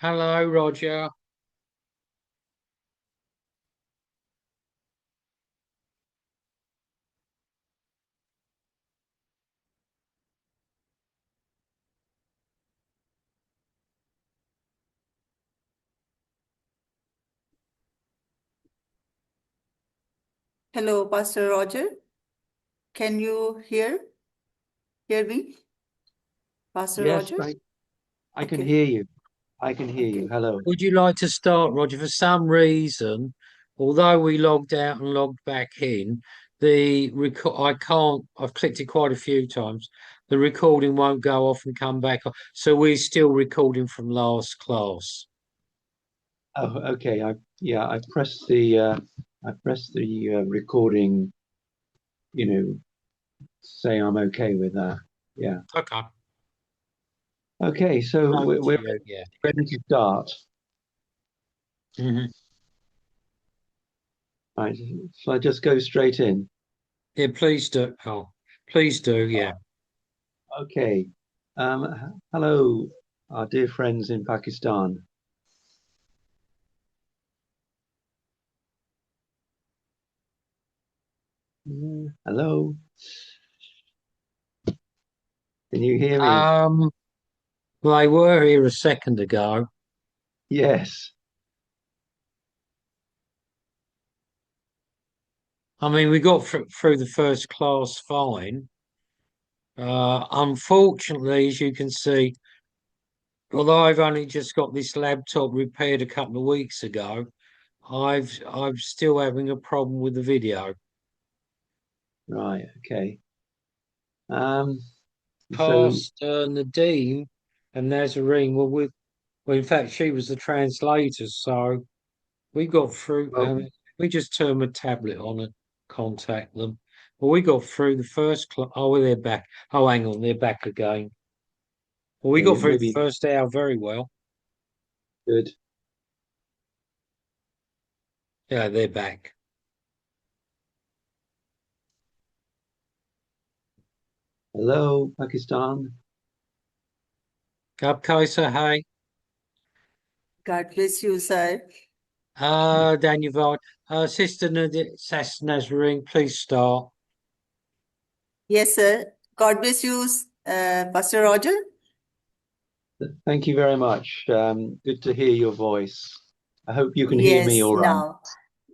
Hello, Roger. Hello, Pastor Roger. Can you hear me, Pastor Yes, Roger? I can Okay, hear you. I can hear you. okay. Hello. Would you like to start, Roger? For some reason, although we logged out and logged back in, the record I can't. I've clicked it quite a few times. The recording won't go off and come back on. So we're still recording from last class. Oh, okay. I pressed the recording, say I'm okay with that. Yeah. Okay. Okay, so Over we're, to we're you. Yeah. ready to start. Hmm. Right. Shall I just go straight in? Yeah. Please do. Oh, please do. Yeah. Okay. Hello, our dear friends in Pakistan. Hello. Can you hear me? Um. They were here a second ago. Yes. I mean, we got through the first class fine. Unfortunately, as you can see, although I've only just got this laptop repaired a couple of weeks ago, I'm still having a problem with the video. Right. Okay. Um, so Pastor Nadine and Nazarene were with, well, in fact, she was the translator, so we got through. well, We just turn the tablet on and contact them. Well, we got through the first class. Oh, well, they're back. Oh, hang on, they're back again. Well, we got okay, through the maybe first hour very well. good. Yeah, they're back. Hello, Pakistan. Up, Kaiser, hey. God bless you, sir. Daniel Vard. Sister Sas Nazarene, please start. Yes, sir. God bless you, Pastor Roger. Thank you very much. Good to hear your voice. I hope you can hear me Yes, all right. now.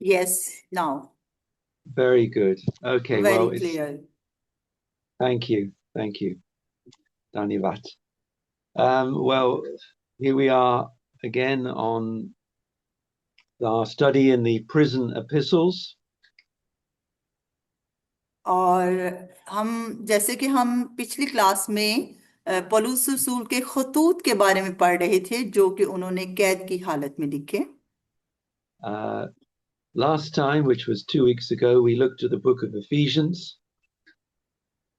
Yes, now. Very good. Okay, well, Very it's clear. thank you. Thank you, Danivat. Well, here we are again on our study in the prison epistles. और जैसे कि हम पिछली class में पौलुस रसूल के खतूत के बारे में पढ़ रहे थे जो कि उन्होंने कैद की हालत में लिखे। Uh, last time, which was 2 weeks ago, we looked at the book of Ephesians.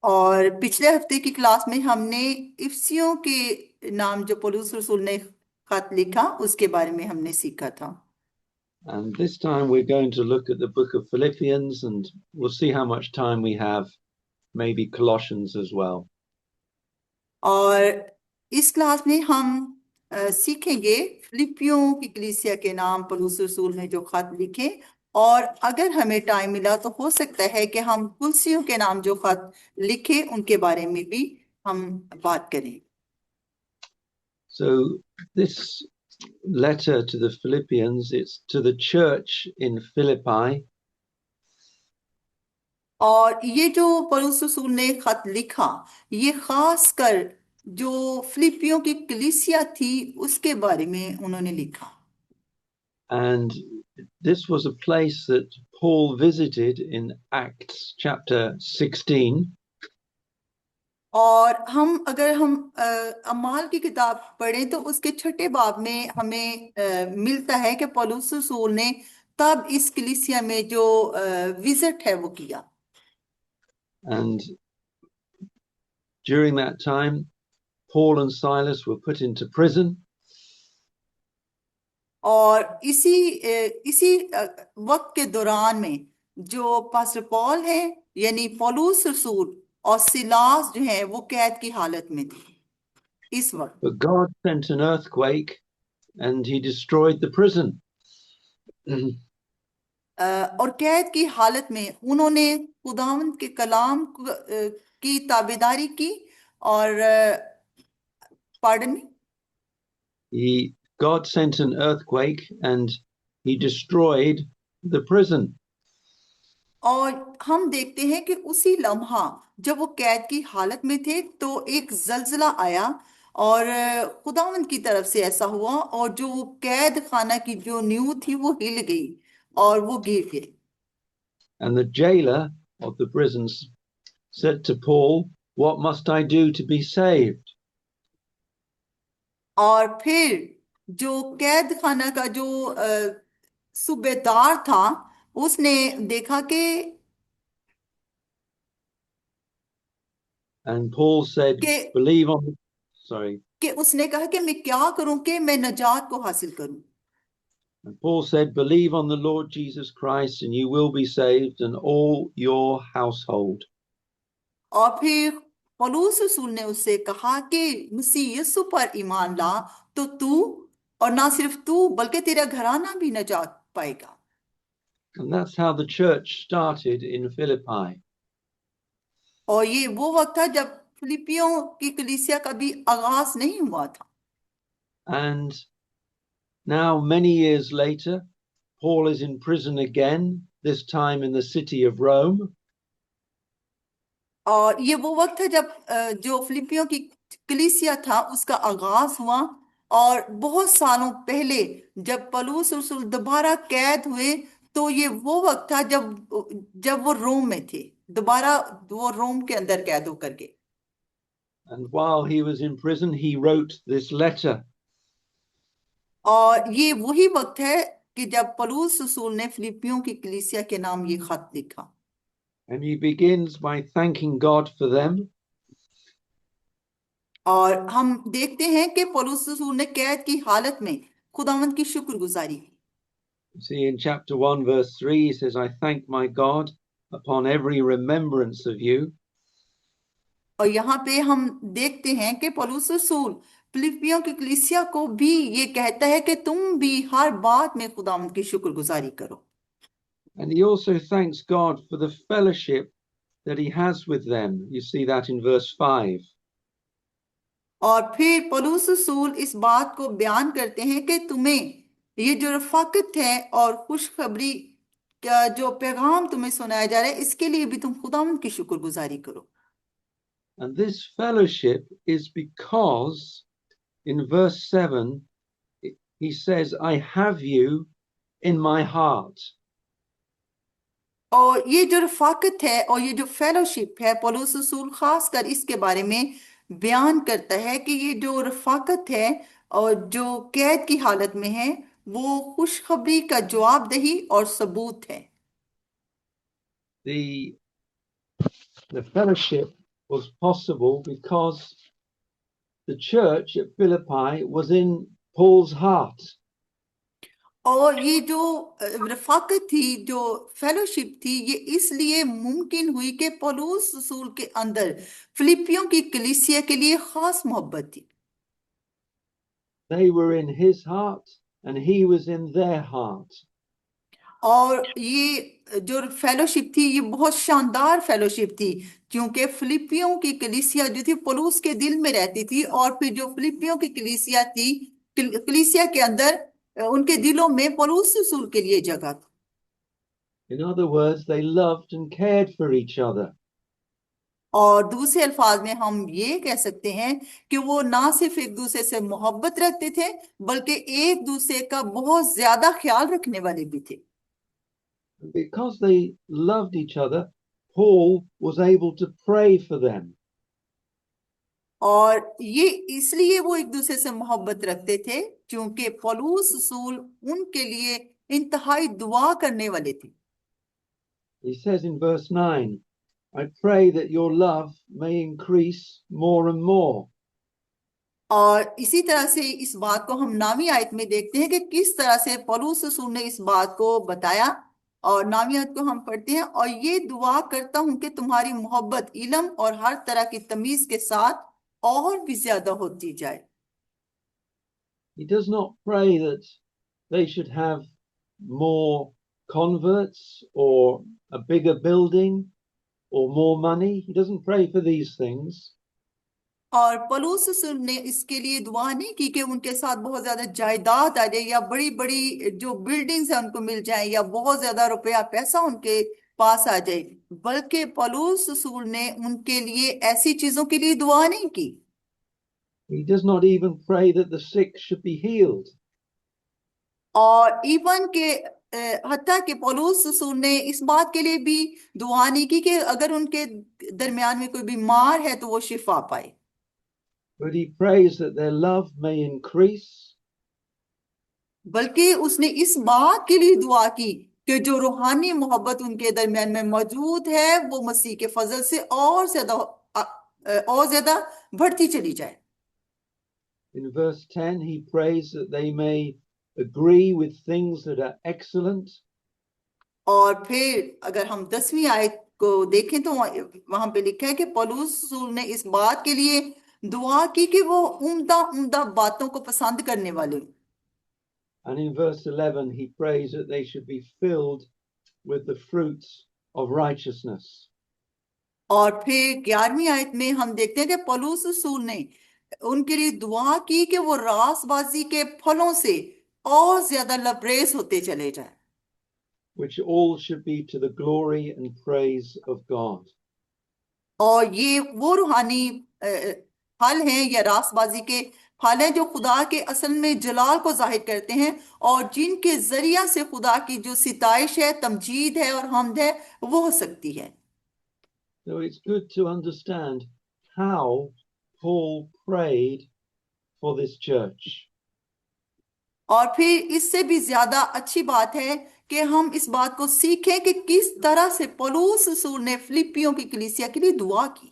और पिछले हफ्ते की क्लास में हमने इफसियों के नाम जो पौलुस रसूल ने खत लिखा उसके बारे में हमने सीखा था। And this time we're going to look at the book of Philippians, and we'll see how much time we have, maybe Colossians as well. और इस क्लास में हम सीखेंगे फिलिपियों की कलीसिया के नाम पौलुस रसूल ने जो खत लिखे, और अगर हमें टाइम मिला तो हो सकता है कि हम कुलसियों के नाम जो खत लिखे उनके बारे में भी हम बात करें। So this letter to the Philippians, it's to the church in Philippi. और ये जो पौलुस रसूल ने खत लिखा ये खास कर जो फिलिपियों की कलीसिया थी उसके बारे में उन्होंने लिखा। And this was a place that Paul visited in Acts chapter 16. और अगर हम अमाल की किताब पढ़ें तो उसके छठे बाब में हमें मिलता है कि पौलुस रसूल ने तब इस कलीसिया में जो विजिट है वो किया। And during that time, Paul and Silas were put into prison. और इसी वक्त के दौरान में जो पास्टर पॉल है यानी पौलुस रसूल और सिलास जो है वो कैद की हालत में थे इस वक्त। But God sent an earthquake and he destroyed the prison. और कैद की हालत में उन्होंने खुदावंद के कलाम की ताबेदारी की और पार्डन में God sent an earthquake and he destroyed the prison. और हम देखते हैं कि उसी लम्हा जब वो कैद की हालत में थे तो एक जलजला आया और खुदावंद की तरफ से ऐसा हुआ और जो कैद खाना की जो नींव थी वो हिल गई और वो गिर गए. And the jailer of the prisons said to Paul, "What must I do to be saved?" और फिर जो कैद खाना का जो सूबेदार था उसने देखा कि And Paul said, कि "Believe on." Sorry. कि उसने कहा कि मैं क्या करूं कि मैं नजात को हासिल करूं. And Paul said, "Believe on the Lord Jesus Christ, and you will be saved, and all your household." और फिर पौलुस रसूल ने उससे कहा कि मसीह यीशु पर ईमान ला तो तू और ना सिर्फ तू बल्कि तेरा घराना भी नजात पाएगा. And that's how the church started in Philippi. और ये वो वक्त था जब फिलिपियों की कलीसिया का भी आगाज नहीं हुआ था. And now, many years later, Paul is in prison again, this time in the city of Rome. और ये वो वक्त है जब जो फिलिपियों की कलीसिया था उसका आगाज हुआ और बहुत सालों पहले जब पौलुस रसूल दोबारा कैद हुए तो ये वो वक्त था जब वो रोम में थे, दोबारा वो रोम के अंदर कैद होकर के. And while he was in prison, he wrote this letter. और ये वही वक्त है कि जब पौलुस रसूल ने फिलिपियों की कलीसिया के नाम ये खत लिखा. And he begins by thanking God for them. और हम देखते हैं कि पौलुस रसूल ने कैद की हालत में खुदावंद की शुक्रगुजारी की. See, in chapter 1, verse 3, he says, "I thank my God upon every remembrance of you." और यहाँ पे हम देखते हैं कि पौलुस रसूल फिलिपियों की कलीसिया को भी ये कहता है कि तुम भी हर बात में खुदावंद की शुक्रगुजारी करो. And he also thanks God for the fellowship that he has with them. You see that in verse 5. और फिर पौलुस रसूल इस बात को बयान करते हैं कि तुम्हें ये जो रफाकत है और खुशखबरी का जो पैगाम तुम्हें सुनाया जा रहा है इसके लिए भी तुम खुदावंद की शुक्रगुजारी करो. And this fellowship is because in verse 7, he says, "I have you in my heart." और ये जो रफाकत है और ये जो फेलोशिप है पौलुस रसूल खास कर इसके बारे में बयान करता है कि ये जो रफाकत है और जो कैद की हालत में है वो खुशखबरी का जवाबदही और सबूत है. The fellowship was possible because the church at Philippi was in Paul's heart. और ये जो रफाकत थी जो फेलोशिप थी ये इसलिए मुमकिन हुई कि पौलुस रसूल के अंदर फिलिपियों की कलीसिया के लिए खास मोहब्बत थी. They were in his heart and he was in their heart. और ये जो फेलोशिप थी ये बहुत शानदार फेलोशिप थी क्योंकि फिलिपियों की कलीसिया जो थी पौलुस के दिल में रहती थी और फिर जो फिलिपियों की कलीसिया थी कलीसिया के अंदर उनके दिलों में पौलुस रसूल के लिए जगह थी. In other words, they loved and cared for each other. और दूसरे अल्फाज में हम ये कह सकते हैं कि वो ना सिर्फ एक दूसरे से मोहब्बत रखते थे बल्कि एक दूसरे का बहुत ज्यादा ख्याल रखने वाले भी थे. Because they loved each other, Paul was able to pray for them. और ये इसलिए वो एक दूसरे से मोहब्बत रखते थे क्योंकि पौलुस रसूल उनके लिए इंतहाई दुआ करने वाले थे. He says in verse 9, "I pray that your love may increase more and more." और इसी तरह से इस बात को हम नामी आयत में देखते हैं कि किस तरह से पौलुस रसूल ने इस बात को बताया. और नामी आयत को हम पढ़ते हैं और ये दुआ करता हूं कि तुम्हारी मोहब्बत इल्म और हर तरह की तमीज के साथ और भी ज्यादा होती जाए. And this fellowship was possible because the church at Philippi was in Paul's heart. और ये जो रफाकत थी जो फेलोशिप थी ये इसलिए मुमकिन हुई कि पौलुस रसूल He does not pray that they should have more converts or a bigger building or more money. He doesn't pray for these things. और पौलुस रसूल ने इसके लिए दुआ नहीं की कि उनके साथ बहुत ज्यादा जायदाद आ जाए या बड़ी बड़ी जो बिल्डिंग्स है उनको मिल जाए या बहुत ज्यादा रुपया पैसा उनके पास आ जाए, बल्कि पौलुस रसूल ने उनके लिए ऐसी चीजों के लिए दुआ नहीं की। He does not even pray that the sick should be healed. और इवन के हत्ता के पौलुस रसूल ने इस बात के लिए भी दुआ नहीं की कि अगर उनके दरमियान में कोई बीमार है तो वो शिफा पाए, But he prays that their love may increase, बल्कि उसने इस बात के लिए दुआ की कि जो रूहानी मोहब्बत उनके दरमियान में मौजूद है वो मसीह के फजल से और ज्यादा बढ़ती चली जाए। In verse 10, he prays that they may agree with things that are excellent, और फिर अगर हम 10वीं आयत को देखें तो वहां पे लिखा है कि पौलुस रसूल ने इस बात के लिए दुआ की कि वो उम्दा उम्दा बातों को पसंद करने वाले हों। and in verse 11, he prays that they should be filled with the fruits of righteousness. और फिर 11वीं आयत में हम देखते हैं कि पौलुस रसूल ने उनके लिए दुआ की कि वो रासबाजी के फलों से और ज्यादा लबरेज होते चले जाए, Which all should be to the glory and praise of God. और ये वो रूहानी फल हैं या रासबाजी के फल हैं जो खुदा के असल में जलाल को जाहिर करते हैं और जिनके जरिया से खुदा की जो सिताइश है, तमजीद है और हम्द है वो हो सकती है। So it's good to understand how Paul prayed for this church. और फिर इससे भी ज्यादा अच्छी बात है कि हम इस बात को सीखें कि किस तरह से पौलुस रसूल ने फिलिपियों की कलीसिया के लिए दुआ की।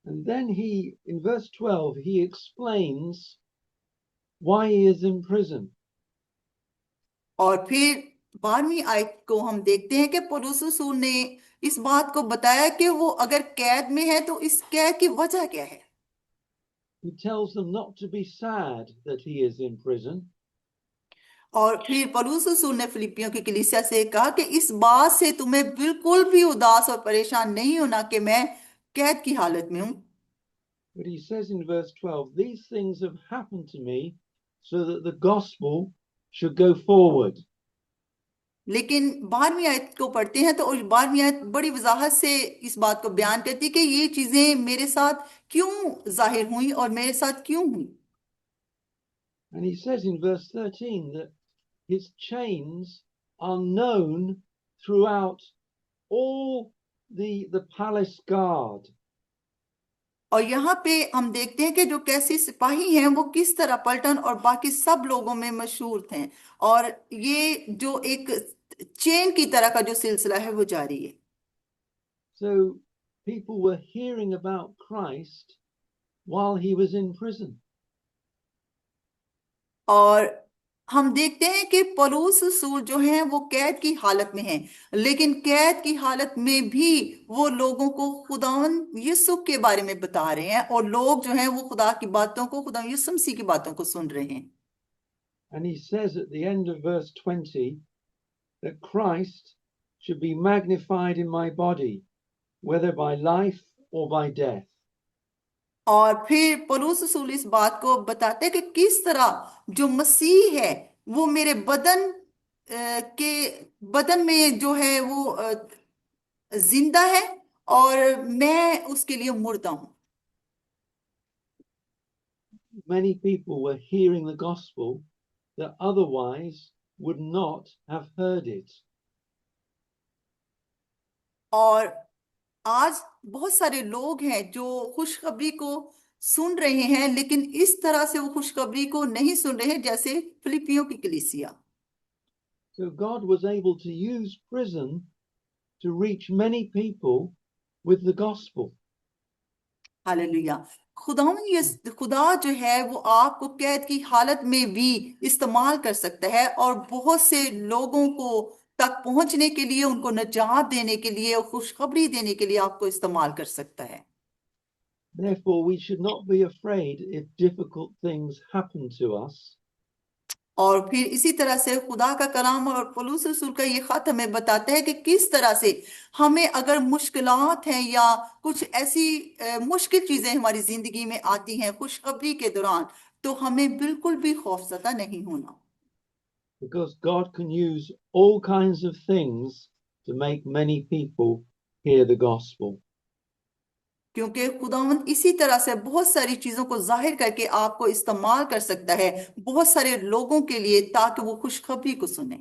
And then in verse 12, he explains why he is in prison. और फिर 12वीं आयत को हम देखते हैं कि पौलुस रसूल ने इस बात को बताया कि वो अगर कैद में है तो इस कैद की वजह क्या है। He tells them not to be sad that he is in prison, और फिर पौलुस रसूल ने फिलिपियों की कलीसिया से कहा कि इस बात से तुम्हें बिल्कुल भी उदास और परेशान नहीं होना कि मैं कैद की हालत में हूं। but he says in verse 12, these things have happened to me so that the gospel should go forward. लेकिन 12वीं आयत को पढ़ते हैं तो उस 12वीं आयत बड़ी वजाहत से इस बात को बयान करती है कि ये चीजें मेरे साथ क्यों जाहिर हुई और मेरे साथ क्यों हुई। And he says in verse 13 that his chains are known throughout all the palace guard. और यहाँ पे हम देखते हैं कि जो कैसी सिपाही हैं वो किस तरह पलटन और बाकी सब लोगों में मशहूर थे और ये जो एक चेन की तरह का जो सिलसिला है वो जारी है। So people were hearing about Christ while he was in prison. और हम देखते हैं कि पौलुस रसूल जो हैं वो कैद की हालत में हैं, लेकिन कैद की हालत में भी वो लोगों को खुदावन यीशु के बारे में बता रहे हैं और लोग जो हैं वो खुदा की बातों को, खुदा यीशु मसीह की बातों को सुन रहे हैं। And he says at the end of verse 20 that Christ should be magnified in my body, whether by life or by death. और फिर पौलुस रसूल इस बात को बताते हैं कि किस तरह जो मसीह है वो मेरे के बदन में जो है वो जिंदा है और मैं उसके लिए मुर्दा हूं। Many people were hearing the gospel that otherwise would not have heard it. और आज बहुत सारे लोग हैं जो खुशखबरी को सुन रहे हैं लेकिन इस तरह से वो खुशखबरी को नहीं सुन रहे जैसे फिलिपियों की कलीसिया। So God was able to use prison to reach many people with the gospel. Hallelujah. खुदा जो है वो आपको कैद की हालत में भी इस्तेमाल कर सकता है और बहुत से लोगों को तक पहुंचने के लिए, उनको निजात देने के लिए और खुशखबरी देने के लिए आपको इस्तेमाल कर सकता है। Therefore, we should not be afraid if difficult things happen to us, और फिर इसी तरह से खुदा का कलाम और पौलुस रसूल का ये खत हमें बताता है कि किस तरह से हमें अगर मुश्किलात हैं या कुछ ऐसी मुश्किल चीजें हमारी जिंदगी में आती हैं खुशखबरी के दौरान, तो हमें बिल्कुल भी खौफजदा नहीं होना, because God can use all kinds of things to make many people hear the gospel. क्योंकि खुदावंद इसी तरह से बहुत सारी चीजों को जाहिर करके आपको इस्तेमाल कर सकता है बहुत सारे लोगों के लिए, ताकि वो खुशखबरी को सुने।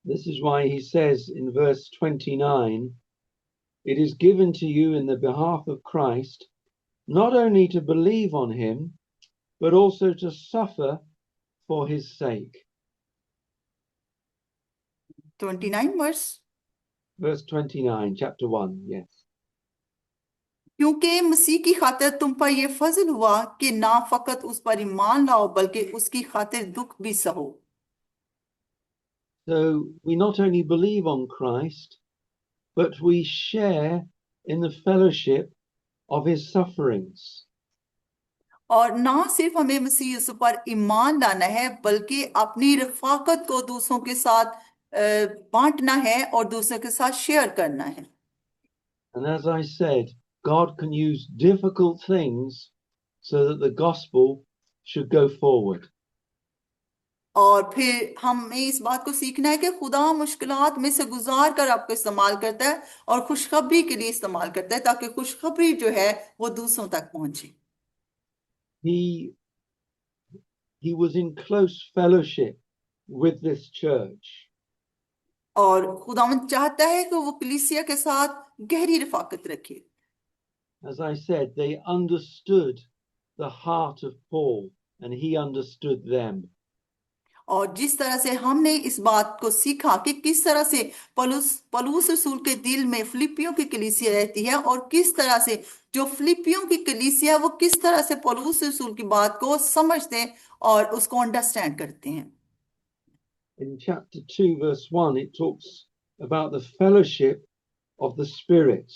This is why he says in verse 29, it is given to you in the behalf of Christ, not only to believe on him, but also to suffer for his sake. 29 verse. Verse 29, chapter 1, yes. क्योंकि मसीह की खातिर तुम पर यह फजल हुआ कि ना फकत उस पर ईमान लाओ बल्कि उसकी खातिर दुख भी सहो। So we not only believe on Christ, but we share in the fellowship of his sufferings. और ना सिर्फ हमें मसीह यीशु पर ईमान लाना है बल्कि अपनी रफाकत को दूसरों के साथ बांटना है और दूसरों के साथ शेयर करना है। And as I said, God can use difficult things so that the gospel should go forward. और फिर हमें इस बात को सीखना है कि खुदा मुश्किलात में से गुजार कर आपको इस्तेमाल करता है और खुशखबरी के लिए इस्तेमाल करता है, ताकि खुशखबरी जो है वो दूसरों तक पहुंचे। He was in close fellowship with this church. और खुदावंद चाहता है कि वो कलीसिया के साथ गहरी रफाकत रखे। As I said, they understood the heart of Paul and he understood them. और जिस तरह से हमने इस बात को सीखा कि किस तरह से पौलुस रसूल के दिल में फिलिपियों की कलीसिया रहती है और किस तरह से जो फिलिपियों की कलीसिया वो किस तरह से पौलुस रसूल की बात को समझते हैं और उसको अंडरस्टैंड करते हैं। In chapter 2, verse 1, it talks about the fellowship of the Spirit.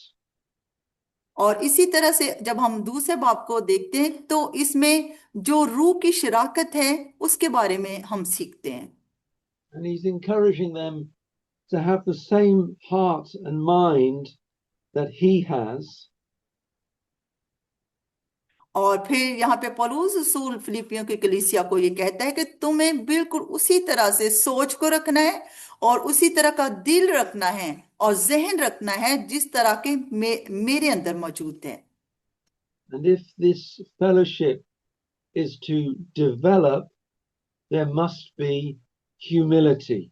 और इसी तरह से जब हम दूसरे बाब को देखते हैं तो इसमें जो रूह की शराकत है उसके बारे में हम सीखते हैं। And he's encouraging them to have the same heart and mind that he has. और फिर यहाँ पे पौलुस रसूल फिलिपियों की कलीसिया को ये कहता है कि तुम्हें बिल्कुल उसी तरह से सोच को रखना है और उसी तरह का दिल रखना है और जहन रखना है जिस तरह के मेरे अंदर मौजूद है। And if this fellowship is to develop, there must be humility.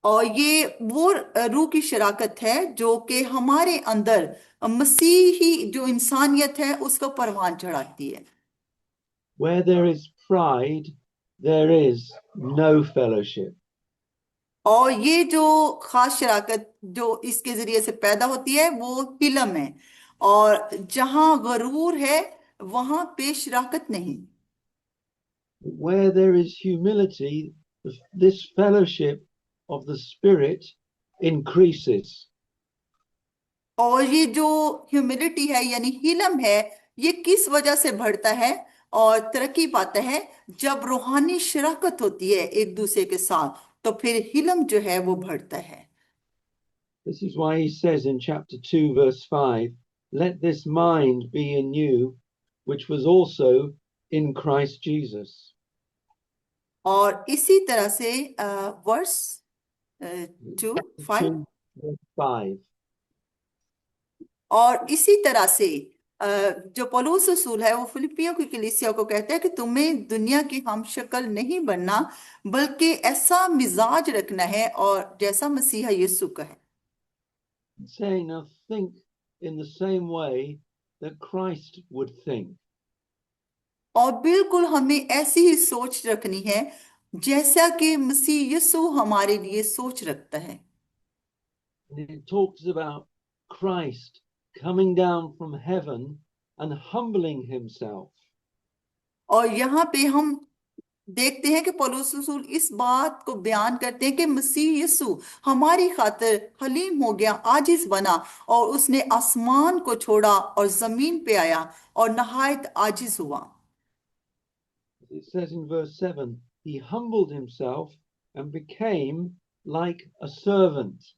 और ये वो रूह की शराकत है जो कि हमारे अंदर मसीही जो इंसानियत है उसको परवान चढ़ाती है। Where there is pride, there is no fellowship. और ये जो खास शराकत जो इसके जरिए से पैदा होती है वो हिलम है, और जहां गरूर है वहां पे शराकत नहीं। Where there is humility, this fellowship of the Spirit increases. और ये जो ह्यूमिलिटी है यानी हिलम है, ये किस वजह से बढ़ता है और तरक्की पाता है? जब रूहानी शराकत होती है एक दूसरे के साथ तो फिर हिलम जो है वो बढ़ता है। This is why he says in chapter 2, verse 5, let this mind be in you, which was also in Christ Jesus. और इसी तरह से वर्स 2:5 2, verse 5. और इसी तरह से जो पौलुस रसूल है वो फिलिपियों की कलीसिया को कहता है कि तुम्हें दुनिया की हम शक्ल नहीं बनना बल्कि ऐसा मिजाज रखना है और जैसा मसीहा यीशु का है। Saying, now think in the same way that Christ would think. और बिल्कुल हमें ऐसी ही सोच रखनी है जैसा कि मसीह यीशु हमारे लिए सोच रखता है। And it talks about Christ coming down from heaven and humbling himself. और यहाँ पे हम देखते हैं कि पौलुस रसूल इस बात को बयान करते हैं कि मसीह यीशु हमारी खातिर हलीम हो गया, आजिज बना और उसने आसमान को छोड़ा और जमीन पे आया और नहायत आजिज हुआ। It says in verse 7, he humbled himself and became like a servant.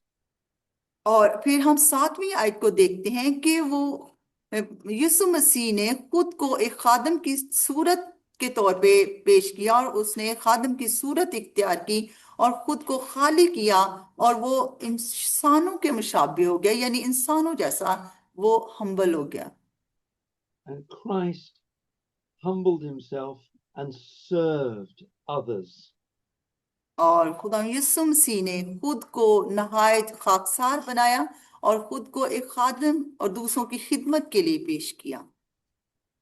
और फिर हम 7वीं आयत को देखते हैं कि वो यीशु मसीह ने खुद को एक खादम की सूरत के तौर पे पेश किया और उसने खादम की सूरत इख्तियार की और खुद को खाली किया और वो इंसानों के मुशाबे हो गया, यानी इंसानों जैसा वो हम्बल हो गया। And Christ humbled himself and served others. और खुदा यीशु मसीह ने खुद को नहायत खाकसार बनाया और खुद को एक खादम और दूसरों की खिदमत के लिए पेश किया।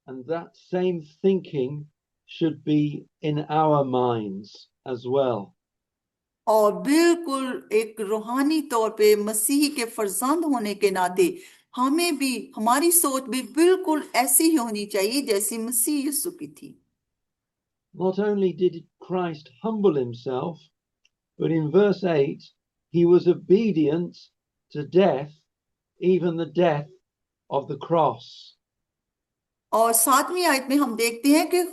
And that same thinking should be in our minds as well. और बिल्कुल एक रूहानी तौर पे मसीह के फर्जंद होने के नाते हमें भी, हमारी सोच भी बिल्कुल ऐसी ही होनी चाहिए जैसी मसीह यीशु की थी। Not only did Christ humble himself, but in verse 8, he was obedient to death, even the death of the cross. और 7वीं आयत में हम देखते हैं कि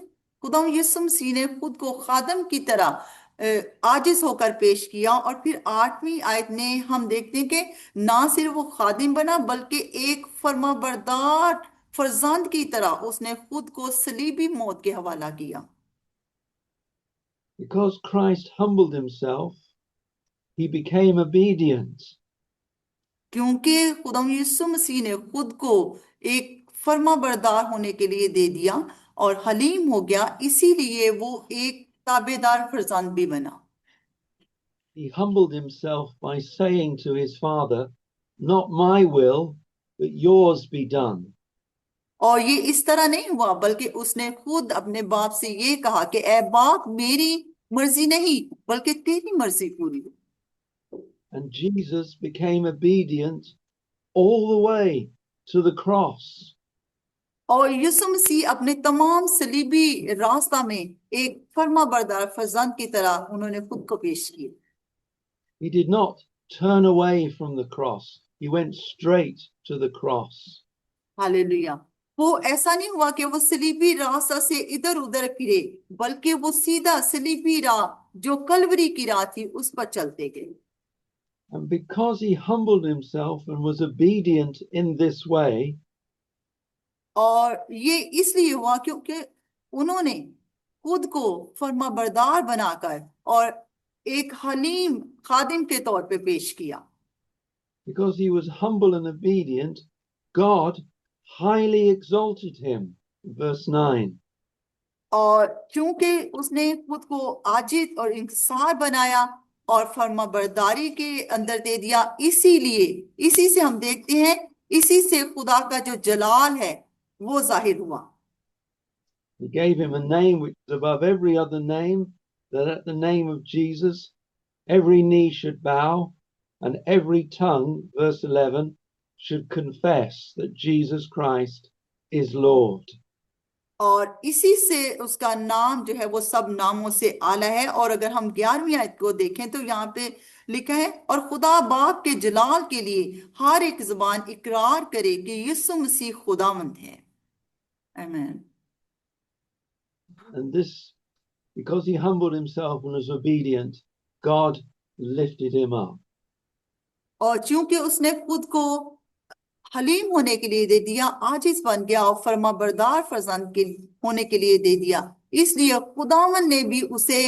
खुदा यीशु मसीह ने खुद को खादम की तरह आजिज होकर पेश किया और फिर 8वीं आयत में हम देखते हैं कि ना सिर्फ वो खादिम बना बल्कि एक फर्माबरदार फर्जंद की तरह उसने खुद को सलीबी मौत के हवाला किया। Because Christ humbled himself, he became obedient. क्योंकि खुदा यीशु मसीह ने खुद को एक फर्माबरदार होने के लिए दे दिया और हलीम हो गया, इसीलिए वो एक ताबेदार फर्जंद भी बना। He humbled himself by saying to his Father, not my will, but yours be done. और ये इस तरह नहीं हुआ बल्कि उसने खुद अपने बाप से ये कहा कि ए बाप, मेरी मर्जी नहीं बल्कि तेरी मर्जी पूरी हो। And Jesus became obedient all the way to the cross. और यीशु मसीह अपने तमाम सलीबी रास्ता में एक फर्माबरदार फर्जंद की तरह उन्होंने खुद को पेश किया। He did not turn away from the cross. He went straight to the cross. Hallelujah. वो ऐसा नहीं हुआ कि वो सलीबी रास्ता से इधर उधर फिरे, बल्कि वो सीधा सलीबी राह जो कलवरी की राह थी उस पर चलते गए। And because he humbled himself and was obedient in this way, और ये इसलिए हुआ क्योंकि उन्होंने खुद को फर्माबरदार बनाकर और एक हलीम खादिम के तौर पे पेश किया। because he was humble and obedient, God highly exalted him. Verse 9. और क्योंकि उसने खुद को आजिज और इंकिसार बनाया और फर्माबरदारी के अंदर दे दिया, इसीलिए इसी से हम देखते हैं, इसी से खुदा का जो जलाल है वो जाहिर हुआ। He gave him a name which is above every other name, that at the name of Jesus every knee should bow and every tongue, verse 11, should confess that Jesus Christ is Lord. और इसी से उसका नाम जो है वो सब नामों से आला है। और अगर हम 11वीं आयत को देखें तो यहाँ पे लिखा है, और खुदा बाप के जलाल के लिए हर एक जुबान इकरार करे कि यीशु मसीह खुदावंद है। आमीन। And this, because he humbled himself and was obedient, God lifted him up. और चूंकि उसने खुद को हलीम होने के लिए दे दिया, आजिज बन गया और फर्माबरदार फर्जंद के होने के लिए दे दिया, इसलिए खुदावन ने भी उसे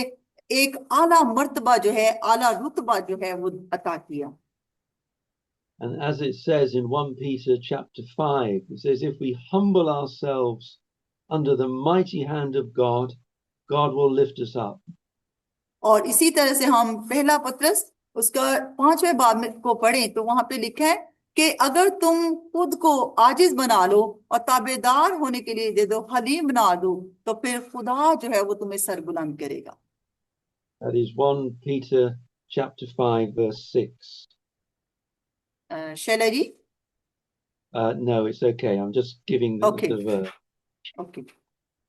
एक आला मर्तबा जो है, आला रुतबा जो है वो अता किया। And as it says in 1 Peter chapter 5, it says, if we humble ourselves under the mighty hand of God, God will lift us up. और इसी तरह से हम पहला पत्रस उसका 5वें बाब में को पढ़ें तो वहां पे लिखा है कि अगर तुम खुद को आजिज बना लो और ताबेदार होने के लिए दे दो, हलीम बना दो, तो फिर खुदा जो है वो तुम्हें सरबुलंद करेगा। That is 1 Peter chapter 5, verse 6. Shaila ji? No, it's okay. I'm just giving the Okay. verse. Okay.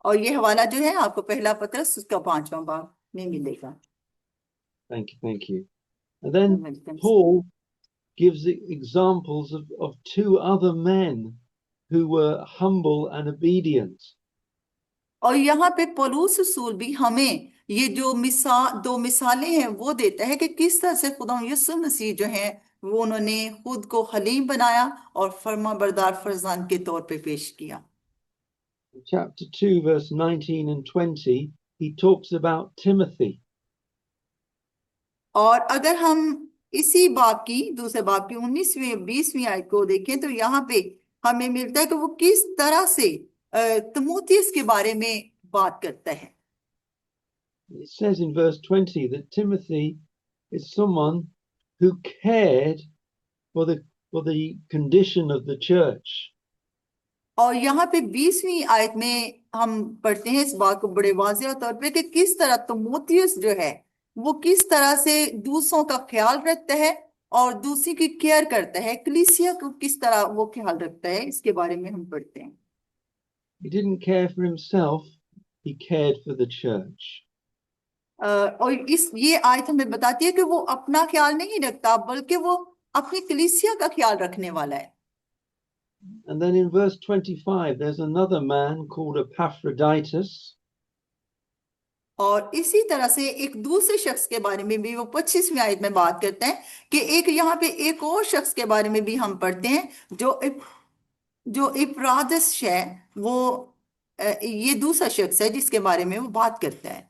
और ये हवाला जो है आपको पहला पत्रस उसका 5वां बाब में मिलेगा। Thank you. And then welcome. Paul gives examples of two other men who were humble and obedient. और यहाँ पे पौलुस रसूल भी हमें ये जो दो मिसालें हैं वो देता है कि किस तरह से खुदा यीशु मसीह जो है वो उन्होंने खुद को हलीम बनाया और फर्माबरदार फरजान के तौर पे पेश किया। In chapter 2, verse 19 and 20, he talks about Timothy. और अगर हम इसी बाब की दूसरे बाब की 19वीं 20वीं आयत को देखें तो यहाँ पे हमें मिलता है कि वो किस तरह से तीमुथियुस के बारे में बात करता है। It says in verse 20 that Timothy is someone who cared for the condition of the church. और यहाँ पे 20वीं आयत में हम पढ़ते हैं इस बात को बड़े वाज़ेह तौर पे कि किस तरह तीमुथियुस जो है वो किस तरह से दूसरों का ख्याल रखता है और दूसरी की केयर करता है, कलीसिया को किस तरह वो ख्याल रखता है, इसके बारे में हम पढ़ते हैं। He didn't care for himself, he cared for the church. और ये आयत हमें बताती है कि वो अपना ख्याल नहीं रखता बल्कि वो अपनी कलीसिया का ख्याल रखने वाला है। And then in verse 25, there's another man called Epaphroditus. और इसी तरह से एक दूसरे शख्स के बारे में भी वो 25वीं आयत में बात करते हैं कि एक यहाँ पे एक और शख्स के बारे में भी हम पढ़ते हैं जो इपरादस है। वो ये दूसरा शख्स है जिसके बारे में वो बात करता है।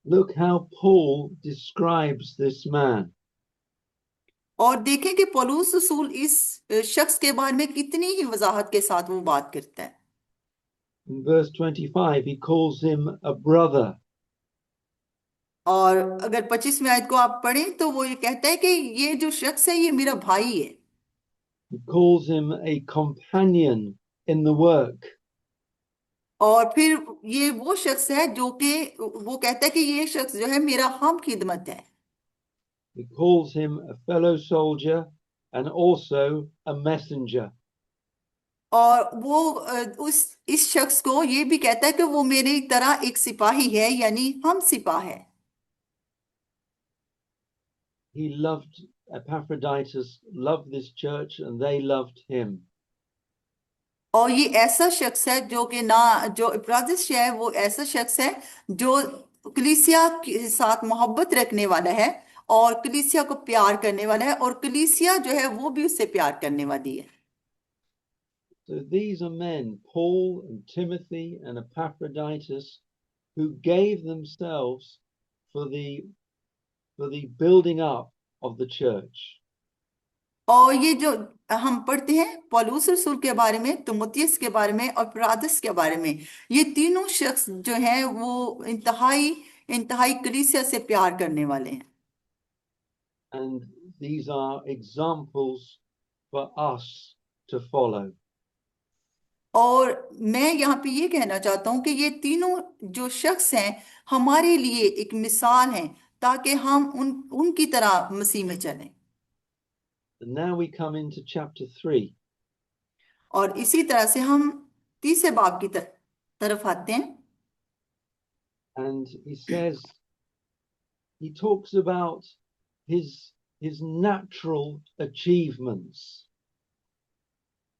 Look how Paul describes this man. और देखें कि पौलुस रसूल इस शख्स के बारे में कितनी ही वजाहत के साथ वो बात करता है। In verse 25, he calls him a brother. और अगर 25वीं आयत को आप पढ़ें तो वो ये कहता है कि ये जो शख्स है ये मेरा भाई है। He calls him a companion in the work. और फिर ये वो शख्स है जो कि वो कहता है कि ये शख्स जो है मेरा हम खिदमत है। He calls him a fellow soldier and also a messenger. और वो इस शख्स को ये भी कहता है कि वो मेरी तरह एक सिपाही है, यानी हम सिपाह है। He loved Epaphroditus, loved this church, and they loved him. और ये ऐसा शख्स है जो कि ना जो इपरादिस है वो ऐसा शख्स है जो कलीसिया के साथ मोहब्बत रखने वाला है और कलीसिया को प्यार करने वाला है और कलीसिया जो है वो भी उससे प्यार करने वाली है। So these are men, Paul and Timothy and Epaphroditus, who gave themselves for the building up of the church. और ये जो हम पढ़ते हैं पौलुस रसूल के बारे में, तीमुथियुस के बारे में और इपरादिस के बारे में, ये तीनों शख्स जो हैं वो इंतहाई इंतहाई कलीसिया से प्यार करने वाले हैं। And these are examples for us to follow. और मैं यहाँ पे ये कहना चाहता हूँ कि ये तीनों जो शख्स हैं हमारे लिए एक मिसाल हैं ताकि हम उनकी तरह मसीह में चलें। And now we come into chapter 3. और इसी तरह से हम तीसरे बाब की तरफ आते हैं। And he talks about his natural achievements.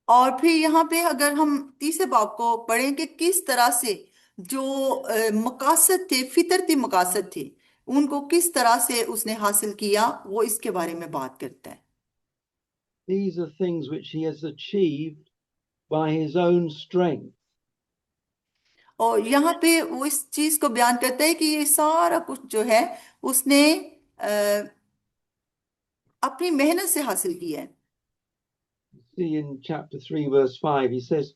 और फिर यहाँ पे अगर हम तीसरे बाब को पढ़ें कि किस तरह से जो मकासद थे, फितरती मकासद थे, उनको किस तरह से उसने हासिल किया, वो इसके बारे में बात करता है। These are things which he has achieved by his own strength. और यहाँ पे वो इस चीज को बयान करता है कि ये सारा कुछ जो है उसने अपनी मेहनत से हासिल किया है। See in chapter 3 verse 5 he says,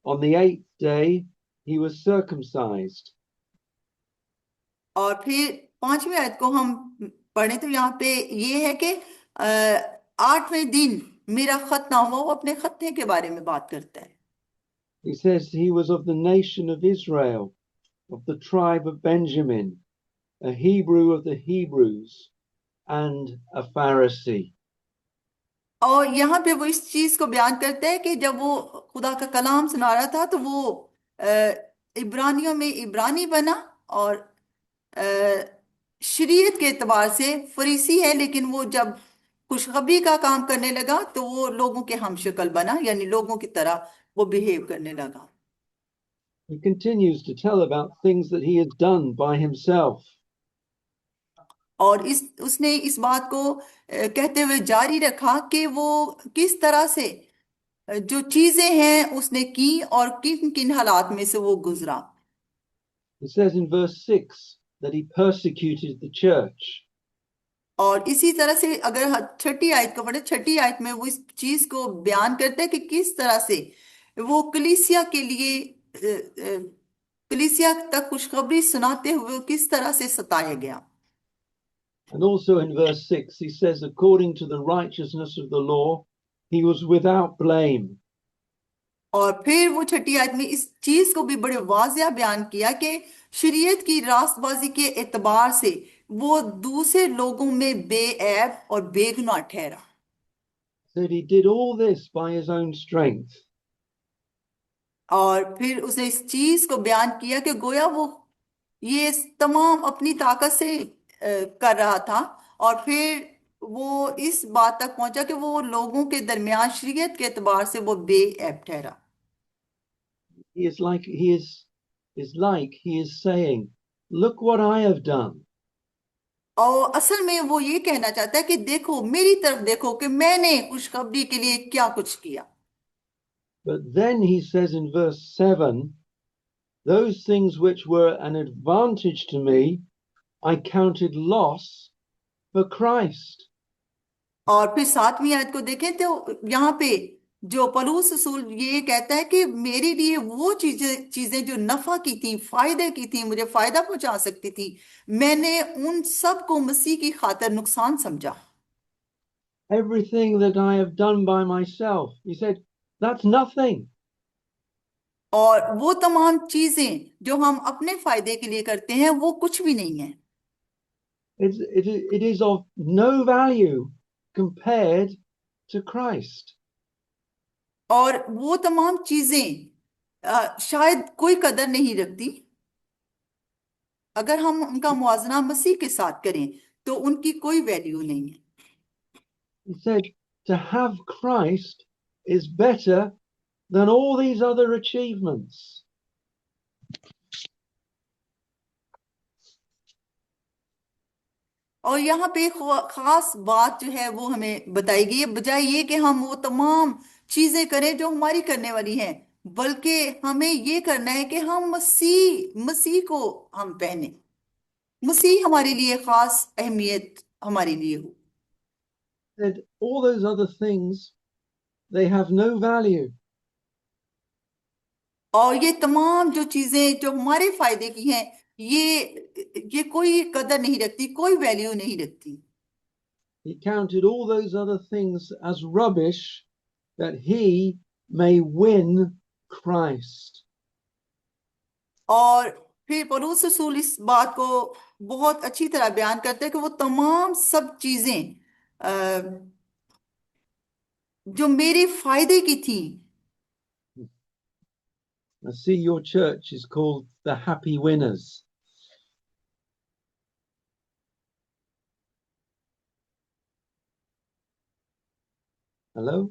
on the 8th day he was circumcised. और फिर 5वीं आयत को हम पढ़ें तो यहाँ पे ये है कि 8वें दिन मेरा खतना हुआ। वो अपने खतने के बारे में बात करता है। He says he was of the nation of Israel, of the tribe of Benjamin, a Hebrew of the Hebrews, and a Pharisee. और यहाँ पे वो इस चीज को बयान करता है कि जब वो खुदा का कलाम सुना रहा था तो वो इब्रानियों में इब्रानी बना और अ, शरीयत के एतबार से फरीसी है, लेकिन वो जब खुशखबरी का काम करने लगा तो वो लोगों के हमशक्ल बना, यानी लोगों की तरह वो बिहेव करने लगा। He continues to tell about things that he has done by himself. और इस उसने इस बात को कहते हुए जारी रखा कि वो किस तरह से जो चीजें हैं उसने की और किन किन हालात में से वो गुजरा। He says in verse 6 that he persecuted the church. और इसी तरह से अगर छठी आयत को पढ़े, छठी आयत में वो इस चीज को बयान करते हैं कि किस तरह से वो कलीसिया के लिए कलीसिया तक खुशखबरी सुनाते हुए किस तरह से सताया गया। And also in verse 6, he says, according to the righteousness of the law, he was without blame. और फिर वो छठी आयत में इस चीज को भी बड़े वाजिया बयान किया कि शरीयत की रास्तबाजी के एतबार से वो दूसरे लोगों में बेऐब और बेगुनाह ठहरा। That he did all this by his own strength. और फिर उसने इस चीज को बयान किया कि गोया वो ये तमाम अपनी ताकत से कर रहा था, और फिर वो इस बात तक पहुंचा कि वो लोगों के दरमियान शरीयत के एतबार से वो बेऐब ठहरा। He is saying, look what I have done. और असल में वो ये कहना चाहता है कि देखो मेरी तरफ देखो कि मैंने खुशखबरी के लिए क्या कुछ किया। But then he says in verse 7, those things which were an advantage to me, I counted loss for Christ. और फिर सातवीं आयत को देखें तो यहाँ पे जो पौलुस रसूल ये कहता है कि मेरे लिए वो चीजें चीजें जो नफा की थी, फायदे की थी, मुझे फायदा पहुंचा सकती थी, मैंने उन सब को मसीह की खातिर नुकसान समझा। Everything that I have done by myself, he said, that's nothing. और वो तमाम चीजें जो हम अपने फायदे के लिए करते हैं वो कुछ भी नहीं है। It is of no value compared to Christ. और वो तमाम चीजें शायद कोई कदर नहीं रखती, अगर हम उनका मुआवजा मसीह के साथ करें तो उनकी कोई वैल्यू नहीं है। He said, to have Christ is better than all these other achievements. और यहाँ पे खास बात जो है वो हमें बताई गई है, बजाय ये कि हम वो तमाम चीजें करें जो हमारी करने वाली हैं, बल्कि हमें ये करना है कि हम मसीह मसीह को हम पहने, मसीह हमारे लिए खास अहमियत हमारे लिए हो। Said all those other things, they have no value. और ये तमाम जो चीजें जो हमारे फायदे की हैं, ये कोई कदर नहीं रखती, कोई वैल्यू नहीं रखती। He counted all those other things as rubbish that he may win Christ. और फिर पौलुस रसूल इस बात को बहुत अच्छी तरह बयान करते हैं कि वो तमाम सब चीजें जो मेरे फायदे की थी। I see your church is called the Happy Winners. Hello?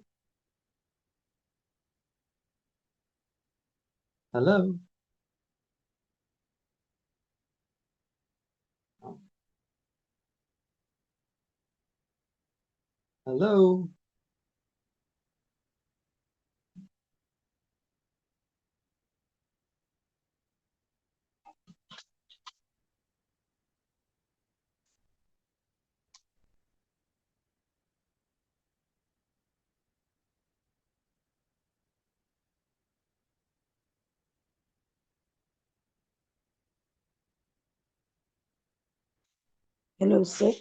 Hello? Hello? Hello, sir.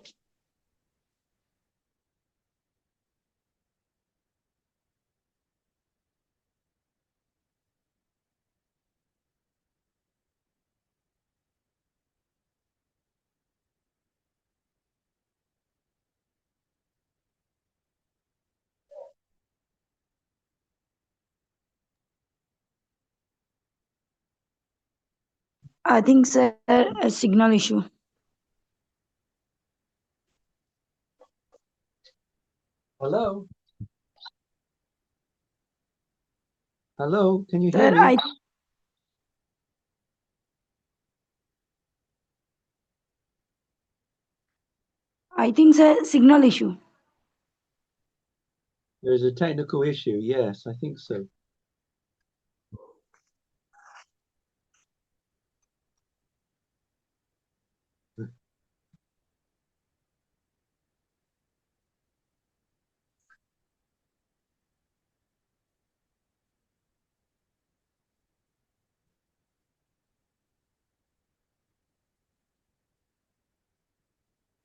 I think, sir, a signal issue. Hello? Hello, can you hear Sir, me? I think, sir, signal issue. There's a technical issue. Yes, I think so.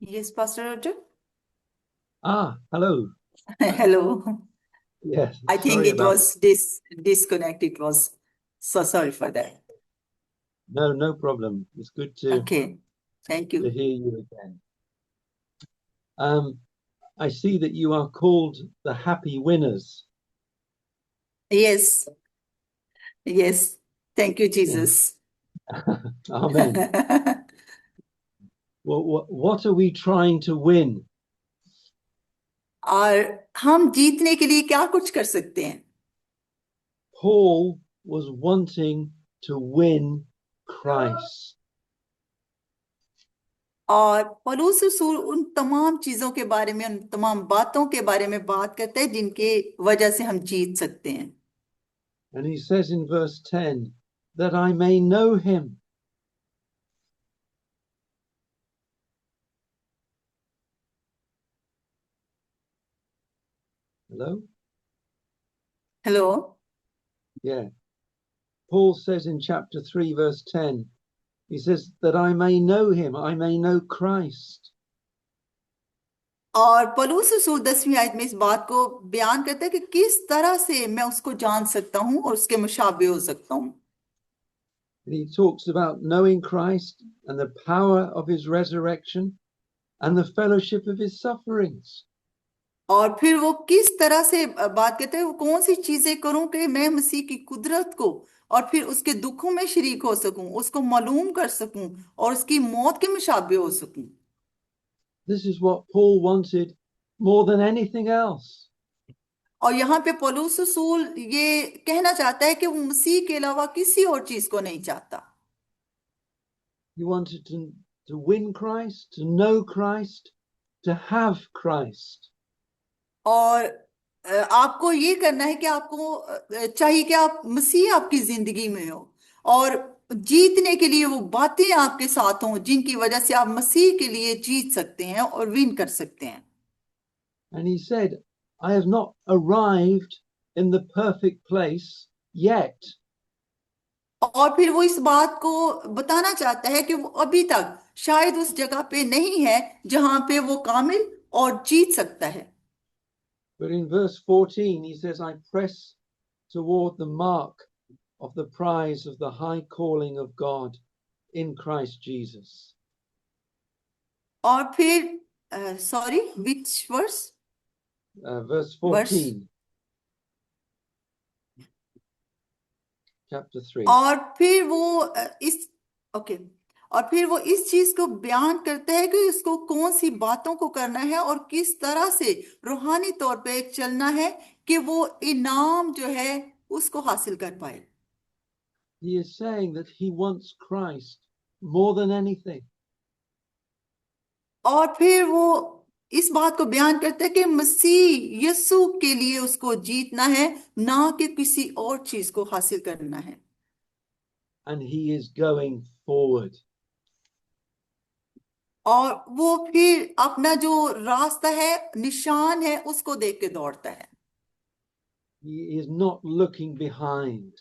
Yes, Pastor Roger. Ah, hello. Hello. Yes, I think sorry it about was disconnected. It was so sorry for that. no problem. It's good to Okay, thank you. hear you again. I see that you are called the happy winners. Yes, yes. Thank you, Jesus. Amen. What are we trying to win? और हम जीतने के लिए क्या कुछ कर सकते हैं? Paul was wanting to win Christ. और पौलुस रसूल उन तमाम चीजों के बारे में, उन तमाम बातों के बारे में बात करते हैं जिनके वजह से हम जीत सकते हैं. And he says in verse 10 that I may know him. Hello? Hello? Yeah. Paul says in chapter 3, verse 10, he says that I may know him, I may know Christ. और पौलुस रसूल 10वीं आयत में इस बात को बयान करता है कि किस तरह से मैं उसको जान सकता हूं और उसके मुशाबे हो सकता हूं. And he talks about knowing Christ and the power of his resurrection and the fellowship of his sufferings. और फिर वो किस तरह से बात करते हैं, वो कौन सी चीजें करूं कि मैं मसीह की कुदरत को और फिर उसके दुखों में शरीक हो सकूं, उसको मालूम कर सकूं और उसकी मौत के मुशाबे हो सकूं. This is what Paul wanted more than anything else. और यहाँ पे पौलुस रसूल ये कहना चाहता है कि वो मसीह के अलावा किसी और चीज को नहीं चाहता. He wanted to win Christ, to know Christ, to have Christ. और आपको ये करना है कि आपको चाहिए कि आप मसीह आपकी जिंदगी में हो और जीतने के लिए वो बातें आपके साथ हों जिनकी वजह से आप मसीह के लिए जीत सकते हैं और विन कर सकते हैं. And he said, I have not arrived in the perfect place yet. और फिर वो इस बात को बताना चाहता है कि वो अभी तक शायद उस जगह पे नहीं है जहां पे वो कामिल और जीत सकता है. But in verse 14, he says, I press toward the mark of the prize of the high calling of God in Christ Jesus. और फिर sorry which verse? Verse 14, chapter 3. और फिर वो और फिर वो इस चीज को बयान करता है कि उसको कौन सी बातों को करना है और किस तरह से रूहानी तौर पे चलना है कि वो इनाम जो है उसको हासिल कर पाए. He is saying that he wants Christ more than anything. और फिर वो इस बात को बयान करता है कि मसीह यीशु के लिए उसको जीतना है, ना कि किसी और चीज को हासिल करना है. And he is going forward. और वो फिर अपना जो रास्ता है, निशान है, उसको देख के दौड़ता है. He is not looking behind.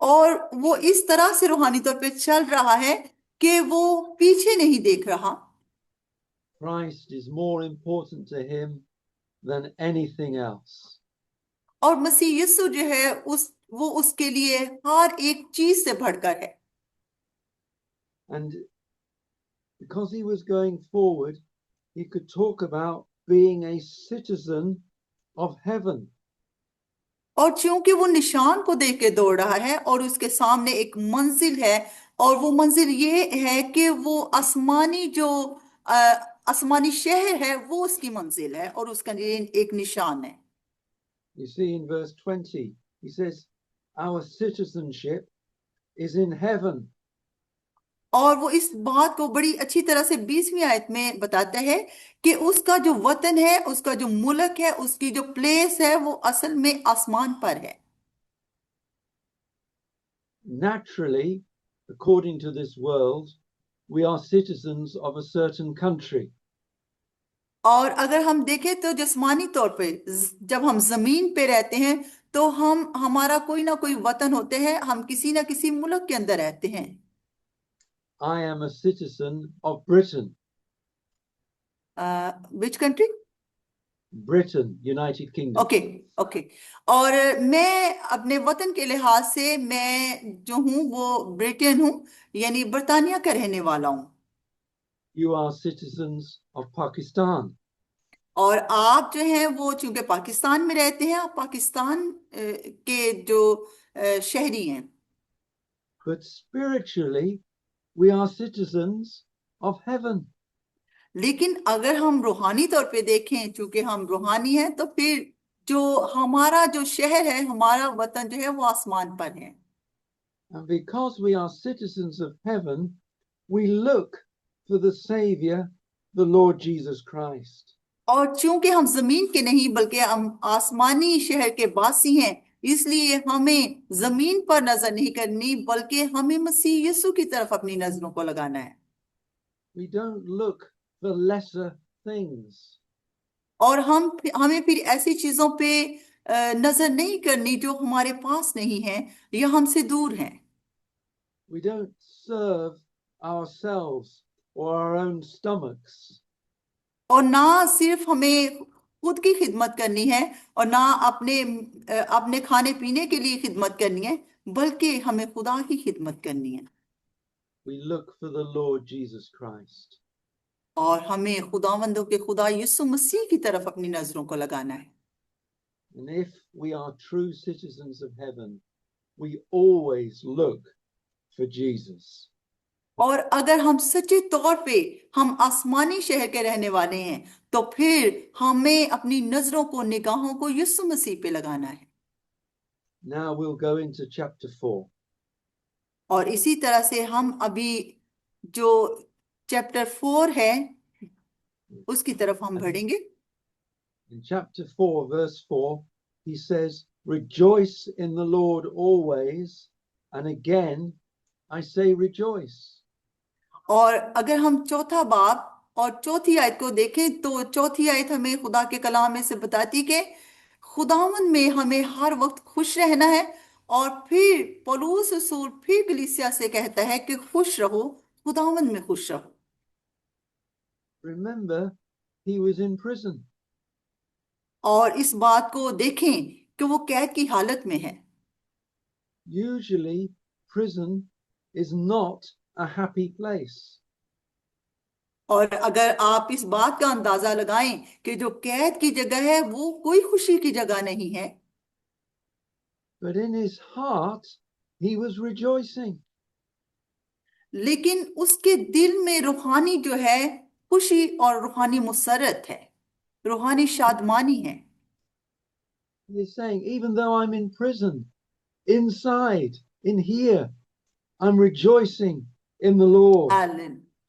और वो इस तरह से रूहानी तौर पे चल रहा है कि वो पीछे नहीं देख रहा. Christ is more important to him than anything else. और मसीह यीशु जो है वो उसके लिए हर एक चीज से बढ़कर है. And because he was going forward, he could talk about being a citizen of heaven. और क्योंकि वो निशान को देख के दौड़ रहा है और उसके सामने एक मंजिल है और वो मंजिल ये है कि वो आसमानी जो अ, आसमानी शहर है वो उसकी मंजिल है और उसका ये एक निशान है। You see in verse 20, he says, our citizenship is in heaven. और वो इस बात को बड़ी अच्छी तरह से 20वीं आयत में बताता है कि उसका जो वतन है, उसका जो मुल्क है, उसकी जो प्लेस है वो असल में आसमान पर है। Naturally, according to this world, we are citizens of a certain country. और अगर हम देखें तो जिस्मानी तौर पे जब हम जमीन पे रहते हैं तो हम हमारा कोई ना कोई वतन होते हैं, हम किसी ना किसी मुल्क के अंदर रहते हैं। I am a citizen of Britain. Which country? Britain, United Kingdom. Okay, okay. और मैं अपने वतन के लिहाज से मैं जो हूँ वो ब्रिटेन हूँ, यानी बर्तानिया का रहने वाला हूँ। You are citizens of Pakistan. और आप जो हैं वो चूंकि पाकिस्तान में रहते हैं, आप पाकिस्तान के जो शहरी हैं। But spiritually, we are citizens of heaven. लेकिन अगर हम रूहानी तौर पे देखें, चूंकि हम रूहानी हैं, तो फिर जो हमारा जो शहर है, हमारा वतन जो है वो आसमान पर है। And because we are citizens of heaven, we look for the Savior, the Lord Jesus Christ. और चूंकि हम जमीन के नहीं बल्कि हम आसमानी शहर के वासी हैं, इसलिए हमें जमीन पर नजर नहीं करनी बल्कि हमें मसीह यीशु की तरफ अपनी नजरों को लगाना है। We don't look for lesser things. और हमें फिर ऐसी चीजों पे नजर नहीं करनी जो हमारे पास नहीं है या हमसे दूर हैं। We don't serve ourselves or our own stomachs. और ना सिर्फ हमें खुद की खिदमत करनी है और ना अपने खाने पीने के लिए खिदमत करनी है, बल्कि हमें खुदा की खिदमत करनी है। We look for the Lord Jesus Christ. और हमें खुदावंदों के खुदा यीशु मसीह की तरफ अपनी नजरों को लगाना है। And if we are true citizens of heaven, we always look for Jesus. और अगर हम सच्चे तौर पे हम आसमानी शहर के रहने वाले हैं तो फिर हमें अपनी नजरों को, निगाहों को यीशु मसीह पे लगाना है। Now we'll go into chapter 4. और इसी तरह से हम अभी जो चैप्टर 4 है उसकी तरफ हम बढ़ेंगे। In chapter 4, verse 4, he says, rejoice in the Lord always. And again, I say rejoice. और अगर हम चौथा बाब और चौथी आयत को देखें तो चौथी आयत हमें खुदा के कलाम में से बताती कि खुदावन में हमें हर वक्त खुश रहना है। और फिर पौलुस रसूल फिर कलीसिया से कहता है कि खुश रहो, खुदावन में खुश रहो। Remember, he was in prison. और इस बात को देखें कि वो कैद की हालत में है। Usually, prison is not a happy place. और अगर आप इस बात का अंदाजा लगाएं कि जो कैद की जगह है वो कोई खुशी की जगह नहीं है, But in his heart, he was rejoicing. लेकिन उसके दिल में रूहानी जो है खुशी और रूहानी मुसरत है, रूहानी शादमानी है। He's saying, even though I'm in prison, inside, in here, I'm rejoicing in the Lord.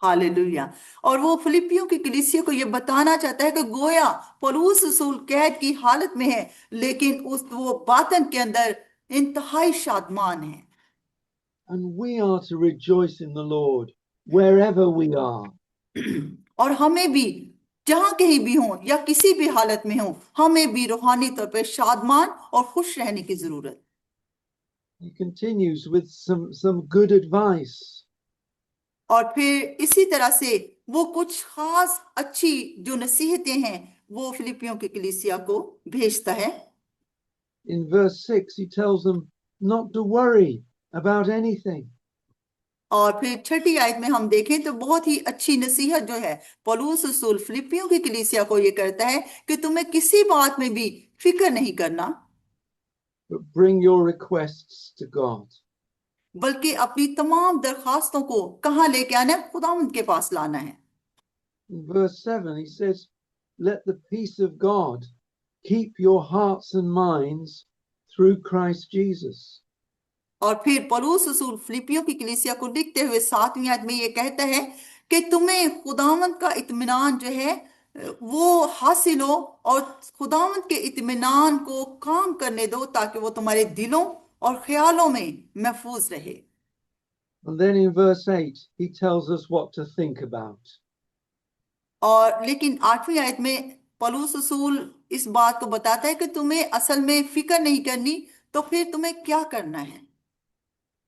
Hallelujah. और वो फिलिपियों की कलीसिया को ये बताना चाहता है कि गोया पौलुस रसूल कैद की हालत में है, लेकिन उस वो बातन के अंदर इंतहाई शादमान है। And we are to rejoice in the Lord wherever we are. और हमें भी जहां कहीं भी हो या किसी भी हालत में हो, हमें भी रूहानी तौर पे शादमान और खुश रहने की जरूरत। He continues with some good advice. और फिर इसी तरह से वो कुछ खास अच्छी जो नसीहतें हैं वो फिलिपियों की कलीसिया को भेजता है। In verse 6, he tells them not to worry about anything. और फिर छठी आयत में हम देखें तो बहुत ही अच्छी नसीहत जो है पौलुस रसूल फिलिपियों की कलीसिया को ये करता है कि तुम्हें किसी बात में भी फिक्र नहीं करना, But bring your requests to God. बल्कि अपनी तमाम दरखास्तों को कहाँ लेके आना है? खुदावंद के पास लाना है। In verse 7, he says, "Let the peace of God keep your hearts and minds through Christ Jesus." और फिर पौलुस रसूल फिलिपियों की कलीसिया को लिखते हुए 7वीं आयत में ये कहता है कि तुम्हें खुदावंद का इत्मीनान जो है वो हासिल हो, और खुदावंद के इत्मीनान को काम करने दो ताकि वो तुम्हारे दिलों और ख्यालों में महफूज रहे। And then in verse 8, he tells us what to think about. और लेकिन 8वीं आयत में पौलुस रसूल इस बात को बताता है कि तुम्हें असल में फिक्र नहीं करनी, तो फिर तुम्हें क्या करना है?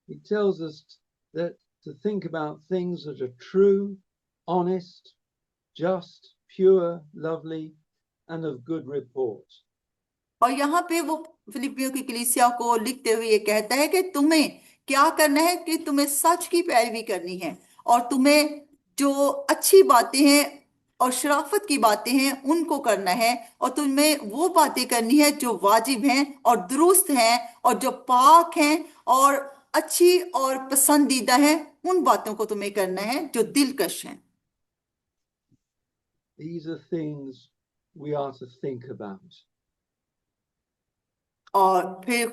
He tells us that to think about things that are true, honest, just, pure, lovely, and of good report. और यहाँ पे वो फिलिपियों की कलीसिया को लिखते हुए ये कहता है कि तुम्हें क्या करना है, कि तुम्हें सच की पैरवी करनी है, और तुम्हें जो अच्छी बातें हैं और शराफत की बातें हैं उनको करना है, और तुम्हें वो बातें करनी है जो वाजिब हैं और दुरुस्त हैं और जो पाक हैं और अच्छी और पसंदीदा हैं। उन बातों को तुम्हें करना है जो दिलकश हैं। These are things we are to think about. और फिर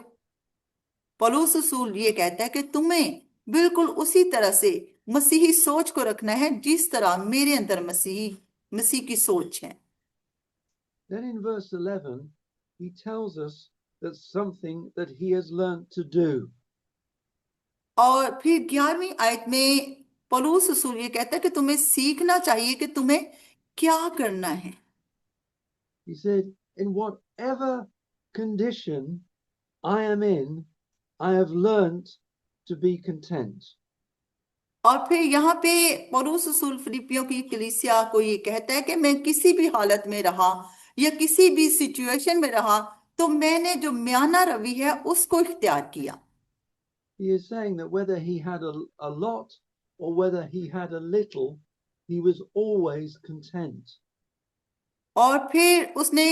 पौलुस रसूल ये कहता है कि तुम्हें बिल्कुल उसी तरह से मसीही सोच को रखना है जिस तरह मेरे अंदर मसीह की सोच है। Then in verse 11, he tells us that something that he has learnt to do. और फिर 11वीं आयत में पौलुस रसूल ये कहता है कि तुम्हें सीखना चाहिए कि तुम्हें क्या करना है। He said, "In whatever condition I am in, I have learnt to be content." और फिर यहाँ पे पौलुस रसूल फिलिपियों की कलीसिया को ये कहता है कि मैं किसी भी हालत में रहा या किसी भी सिचुएशन में रहा, तो मैंने जो म्याना रवि है उसको इख्तियार किया। He is saying that whether he had a lot or whether he had a little, he was always content. और फिर उसने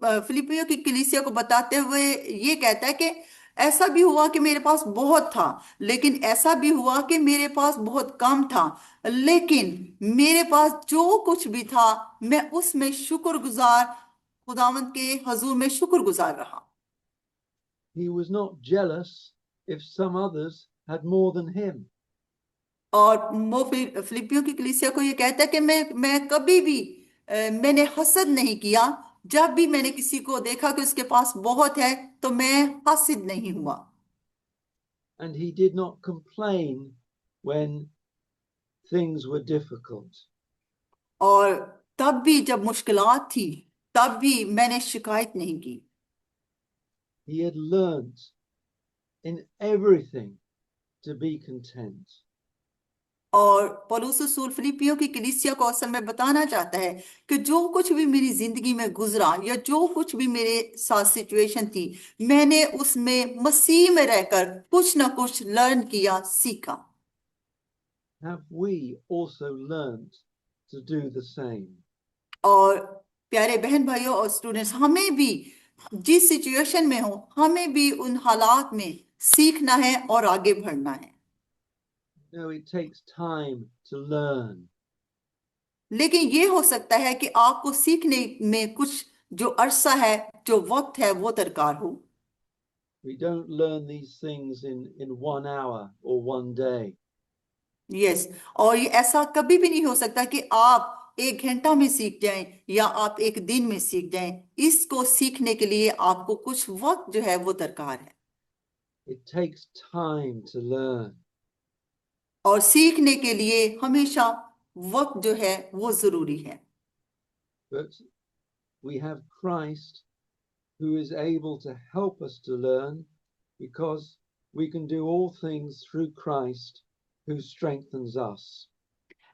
फिलिपियों की कलीसिया को बताते हुए ये कहता है कि ऐसा भी हुआ कि मेरे पास बहुत था, लेकिन ऐसा भी हुआ कि मेरे पास बहुत कम था, लेकिन मेरे पास जो कुछ भी था मैं उसमें शुक्रगुजार, खुदावंद के हजूर में शुक्रगुजार रहा। He was not jealous if some others had more than him. और वो फिलिपियों की कलीसिया को ये कहता है कि मैं कभी भी मैंने हसद नहीं किया। जब भी मैंने किसी को देखा कि उसके पास बहुत है तो मैं हासिद नहीं हुआ। And he did not complain when things were difficult. और तब भी जब मुश्किलात थी तब भी मैंने शिकायत नहीं की। He had learnt in everything to be content. और पौलुस रसूल फिलिपियों की कलीसिया को असल में बताना चाहता है कि जो कुछ भी मेरी जिंदगी में गुजरा या जो कुछ भी मेरे साथ सिचुएशन थी, मैंने उसमें मसीह में रहकर कुछ ना कुछ लर्न किया, सीखा। Have we also learnt to do the same? और प्यारे बहन भाइयों और स्टूडेंट्स, हमें भी जिस सिचुएशन में हो हमें भी उन हालात में सीखना है और आगे बढ़ना है। No, it takes time to learn. लेकिन ये हो सकता है कि आपको सीखने में कुछ जो अरसा है, जो वक्त है, वो दरकार हो। We don't learn these things in 1 hour or one day. Yes, और ये ऐसा कभी भी नहीं हो सकता कि आप 1 घंटा में सीख जाएं या आप एक दिन में सीख जाएं। इसको सीखने के लिए आपको कुछ वक्त जो है वो दरकार है। It takes time to learn. और सीखने के लिए हमेशा वक्त जो है वो जरूरी है। But we have Christ who is able to help us to learn, because we can do all things through Christ who strengthens us.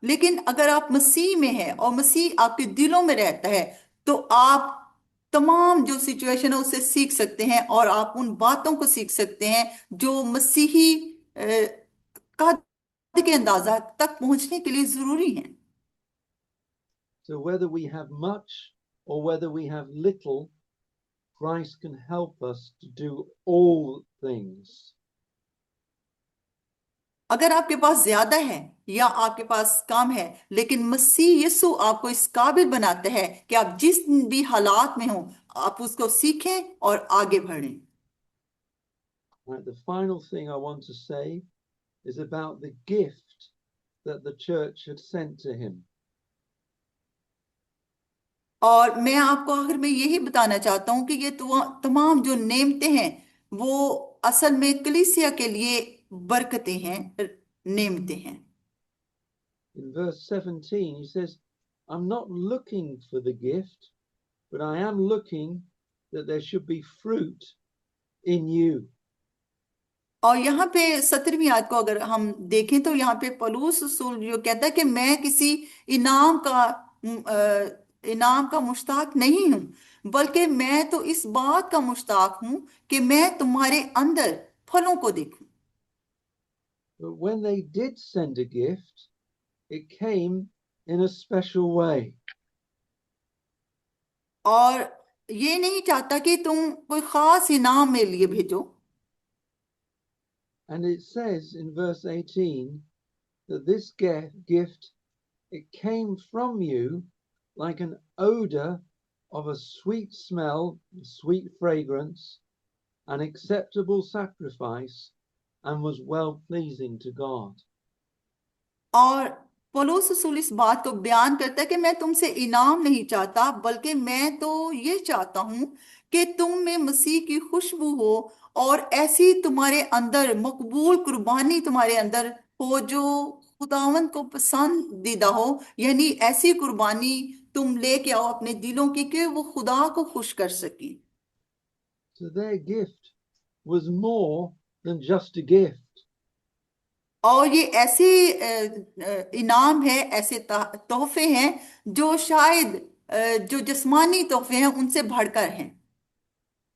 लेकिन अगर आप मसीह में हैं और मसीह आपके दिलों में रहता है, तो आप तमाम जो सिचुएशन है उससे सीख सकते हैं और आप उन बातों को सीख सकते हैं जो मसीही कद के अंदाजा तक पहुंचने के लिए जरूरी हैं। So whether we have much or whether we have little, Christ can help us to do all things. अगर आपके पास ज्यादा है या आपके पास कम है, लेकिन मसीह यीशु आपको इस काबिल बनाता है कि आप जिस भी हालात में हो, आप उसको सीखें और आगे बढ़ें। Right, the final thing I want to say is about the gift that the church had sent to him. और मैं आपको आखिर में यही बताना चाहता हूं कि ये तमाम जो नेमतें हैं वो असल में कलीसिया के लिए बरकतें हैं, नेमतें हैं। In verse 17, he says, I'm not looking for the gift, but I am looking that there should be fruit in you. और यहाँ पे 17वीं आयत को अगर हम देखें तो यहाँ पे पौलुस रसूल जो कहता है कि मैं किसी इनाम का इनाम का मुश्ताक नहीं हूं, बल्कि मैं तो इस बात का मुश्ताक हूं कि मैं तुम्हारे अंदर फलों को देखूं। But when they did send a gift, it came in a special way. और ये नहीं चाहता कि तुम कोई खास इनाम मेरे लिए भेजो। And it says in verse 18 that this gift, it came from you like an odor of a sweet smell, sweet fragrance, an acceptable sacrifice, and was well pleasing to God. और पौलुस रसूल इस बात को बयान करता है कि मैं तुमसे इनाम नहीं चाहता, बल्कि मैं तो ये चाहता हूं कि तुम में मसीह की खुशबू हो और ऐसी तुम्हारे अंदर मकबूल कुर्बानी तुम्हारे अंदर हो जो खुदावंद को पसंदीदा हो, यानी ऐसी कुर्बानी तुम लेके आओ अपने दिलों की कि वो खुदा को खुश कर सके। So their gift was more than just a gift. और ये ऐसे इनाम है, ऐसे तोहफे हैं जो शायद जो जिस्मानी तोहफे हैं उनसे बढ़कर हैं।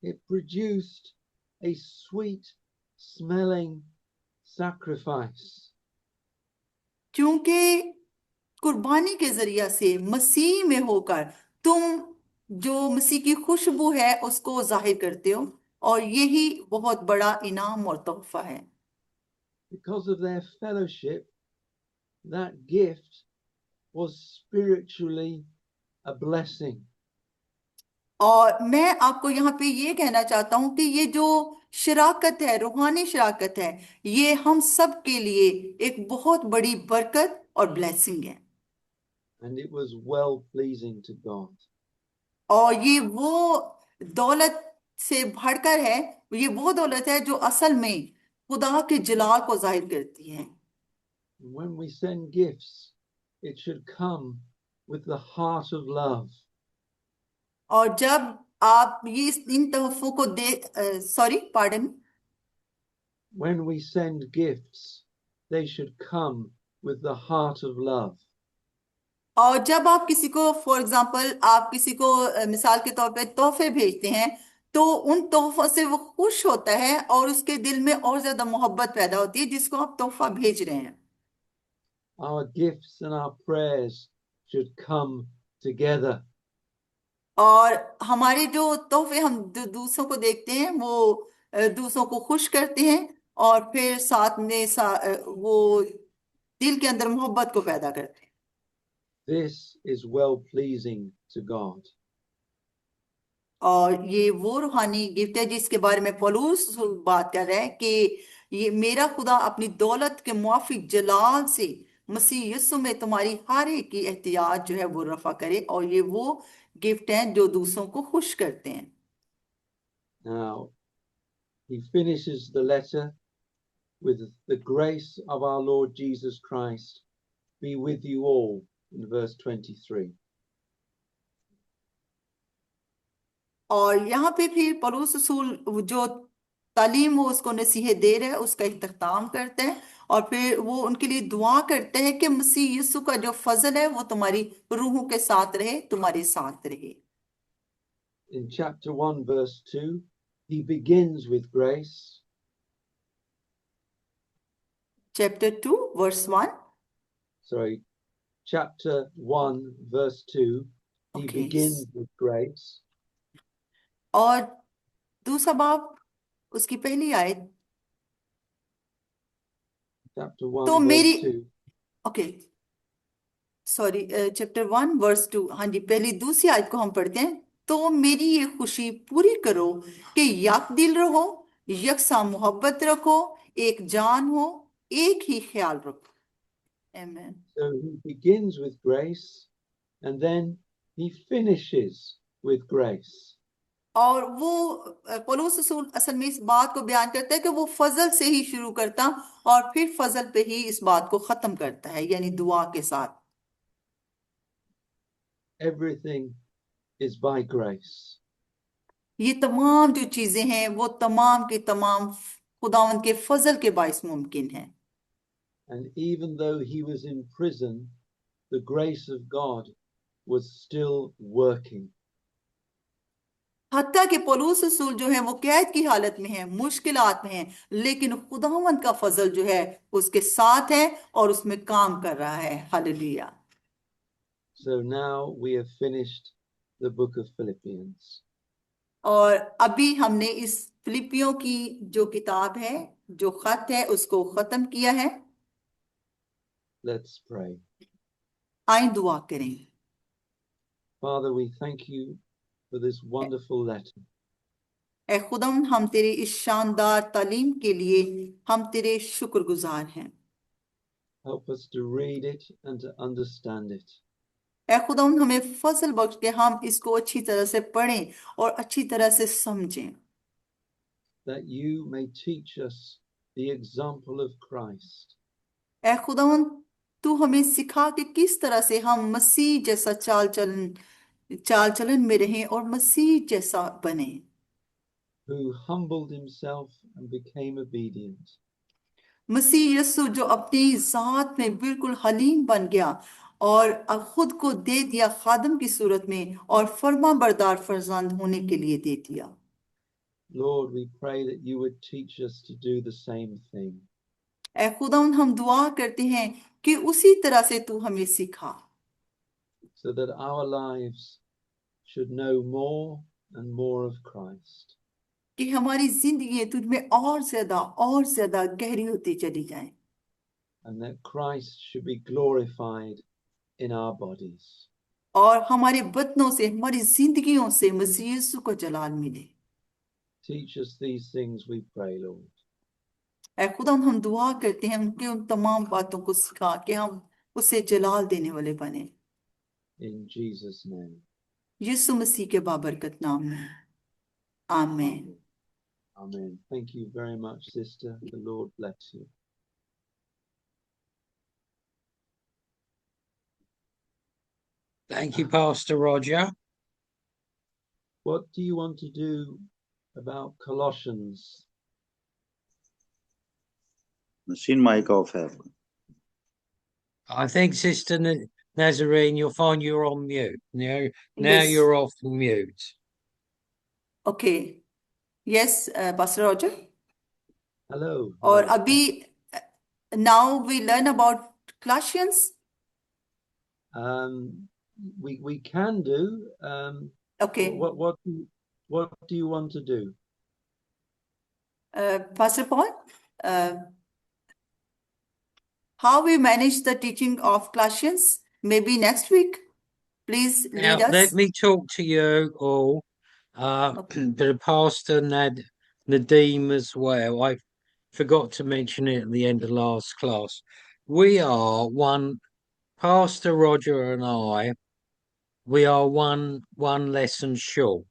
It produced a sweet smelling sacrifice. क्योंकि कुर्बानी के जरिया से मसीह में होकर तुम जो मसीह की खुशबू है उसको जाहिर करते हो, और यही बहुत बड़ा इनाम और तोहफा है। Because of their fellowship, that gift was spiritually a blessing. और मैं आपको यहाँ पे ये कहना चाहता हूँ कि ये जो शराकत है, रूहानी शराकत है, ये हम सब के लिए एक बहुत बड़ी बरकत और ब्लेसिंग है। And it was well pleasing to God. और ये वो दौलत से बढ़कर है, ये वो दौलत है जो असल में खुदा के जलाल को जाहिर करती है। And when we send gifts, it should come with the heart of love. और जब आप ये इन तोहफों को pardon When we send gifts, they should come with the heart of love. और जब आप किसी को फॉर एग्जांपल आप किसी को मिसाल के तौर पे तोहफे भेजते हैं, तो उन तोहफों से वो खुश होता है और उसके दिल में और ज्यादा मोहब्बत पैदा होती है जिसको आप तोहफा भेज रहे हैं। Our gifts and our prayers should come together. और हमारे जो तोहफे हम दूसरों को देखते हैं वो दूसरों को खुश करते हैं और फिर साथ में वो दिल के अंदर मोहब्बत को पैदा करते हैं। This is well pleasing to God. और ये वो रूहानी गिफ्ट है जिसके बारे में पौलुस बात कर रहा है कि ये मेरा खुदा अपनी दौलत के मुआफिक जलाल से मसीह यीशु में तुम्हारी हर एक की एहतियाज जो है वो रफा करे, और ये वो गिफ्ट हैं जो दूसरों को खुश करते हैं। Now, he finishes the letter with the grace of our Lord Jesus Christ be with you all in verse 23. और यहाँ पे फिर पौलुस रसूल जो तालीम वो उसको नसीहत दे रहा है उसका इख्तिताम करते हैं, और फिर वो उनके लिए दुआ करते हैं कि मसीह यीशु का जो फजल है वो तुम्हारी रूहों के साथ रहे, तुम्हारे साथ रहे। In chapter 1, verse 2, he begins with grace. Chapter 2 verse 1। Sorry, chapter 1, verse 2, he Okay. begins with grace. और दूसरा बाब उसकी पहली आयत chapter 1, तो verse मेरी 2. ओके सॉरी चैप्टर 1 वर्स 2 हाँ जी पहली दूसरी आयत को हम पढ़ते हैं। तो मेरी ये खुशी पूरी करो कि यक दिल रहो, यकसा मोहब्बत रखो, एक जान हो, एक ही ख्याल रखो। आमीन। So he begins with grace and then he finishes with grace. और वो पौलुस रसूल असल में इस बात को बयान करता है कि वो फजल से ही शुरू करता और फिर फजल पे ही इस बात को खत्म करता है, यानी दुआ के साथ। Everything is by grace. ये तमाम जो चीजें हैं वो तमाम के तमाम खुदावंद के फजल के बाइस मुमकिन है। And even though he was in prison, the grace of God was still working. हत्ता कि पौलुस रसूल जो है वो कैद की हालत में है, मुश्किलात में है, लेकिन खुदावंद का फजल जो है उसके साथ है और उसमें काम कर रहा है। Hallelujah. So now we have finished the book of Philippians. और अभी हमने इस फिलिपियों की जो किताब है, जो खत है, उसको खत्म किया है। Let's pray. आए दुआ करें। Father, we thank you for this wonderful letter. ऐ खुदावंद हम तेरे इस शानदार तालीम के लिए हम तेरे शुक्रगुजार हैं। Help us to read it and to understand it. ऐ खुदावंद हमें फजल बख्श के हम इसको अच्छी तरह से पढ़ें और अच्छी तरह से समझें, That you may teach us the example of Christ. ऐ खुदावंद तू हमें सिखा कि किस तरह से हम मसीह जैसा चाल चलन में रहें और मसीह जैसा बने, Who humbled himself and became obedient. मसीह यस्सु जो अपनी जात में बिल्कुल हलीम बन गया और अब खुद को दे दिया खादम की सूरत में और फर्मा बरदार फरजंद होने के लिए दे दिया। Lord, we pray that you would teach us to do the same thing. ऐ खुदावंद हम दुआ करते हैं कि उसी तरह से तू हमें सिखा, So that our lives should know more and more of Christ. कि हमारी जिंदगी तुझ में और ज्यादा गहरी होती चली जाए And that Christ should be glorified in our bodies. और हमारे बदनों से, हमारी जिंदगियों से मसीह यीशु को जलाल मिले। Teach us these things, we pray, Lord. ऐ खुदा हम दुआ करते हैं उनके उन तमाम बातों को सिखा के हम उसे जलाल देने वाले बने, In Jesus' name. यीशु मसीह के बाबरकत नाम में, आमीन। Amen. Thank you very much, sister. The Lord bless you. Thank you, Pastor Roger. What do you want to do about Colossians? Machine mic off है। I think, Sister Nazarene, you'll find you're on mute. Now Yes. you're off mute. Okay. Yes, Pastor Roger. Hello. और hello. अभी now we learn about Colossians. We can do. Okay. What do you want to do? Pastor Paul, how we manage the teaching of Colossians? Maybe next week. Please Now, lead us. let me talk to you all, to Pastor Nadeem as well. I forgot to mention it at the end of last class. We are Pastor Roger and I, we are one lesson short.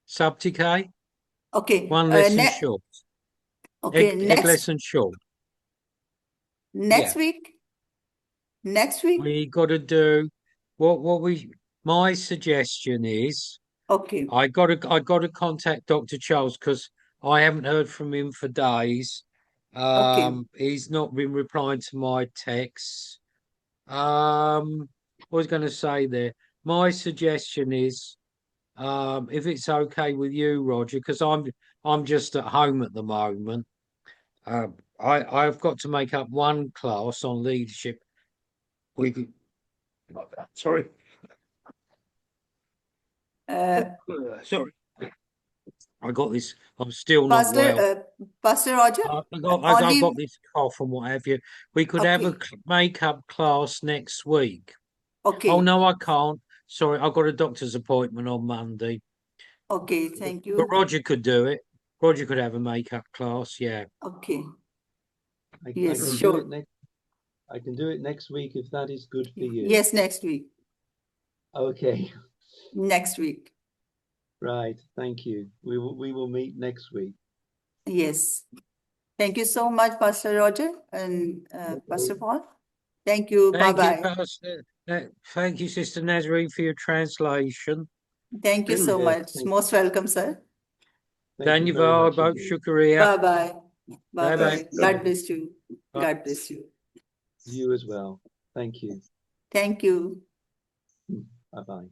Subtk? Okay. One lesson short. Okay. Egg lesson short. Next Yeah. week. Next week. We got to do my suggestion is, Okay. I got to contact Dr. Charles because I haven't heard from him for days. Okay. He's not been replying to my texts. What was I going to say there? My suggestion is, if it's okay with you, Roger, because I'm just at home at the moment. I've got to make up one class on leadership. Sorry. Uh, Sorry. I got this. I'm still not well. Pastor Roger, I've got this cough and what have you. We could have a okay, makeup class next week. okay, Oh no, I can't. Sorry, I've got a doctor's appointment on Monday. okay, thank But you. Roger could do it. Roger could have a makeup class. Yeah. Okay, I yes, can do sure. it next. I can do it next week if that is good for you. Yes, next week. Okay. Next week. Right. Thank you. We will meet next week. Yes. Thank you so much, Pastor Roger and Pastor Paul. Thank you. Thank you, Bye-bye. Pastor. Thank you, Sister Nazarene, for your translation. Thank you so Yes, much. thank- Most welcome, sir. Thank you very Dhanyavad, much Bhag indeed. Shukriya. Bye-bye. Bye-bye. Bye-bye. God bless you. Bye. God bless you. You as well. Thank you. Thank you. Bye-bye.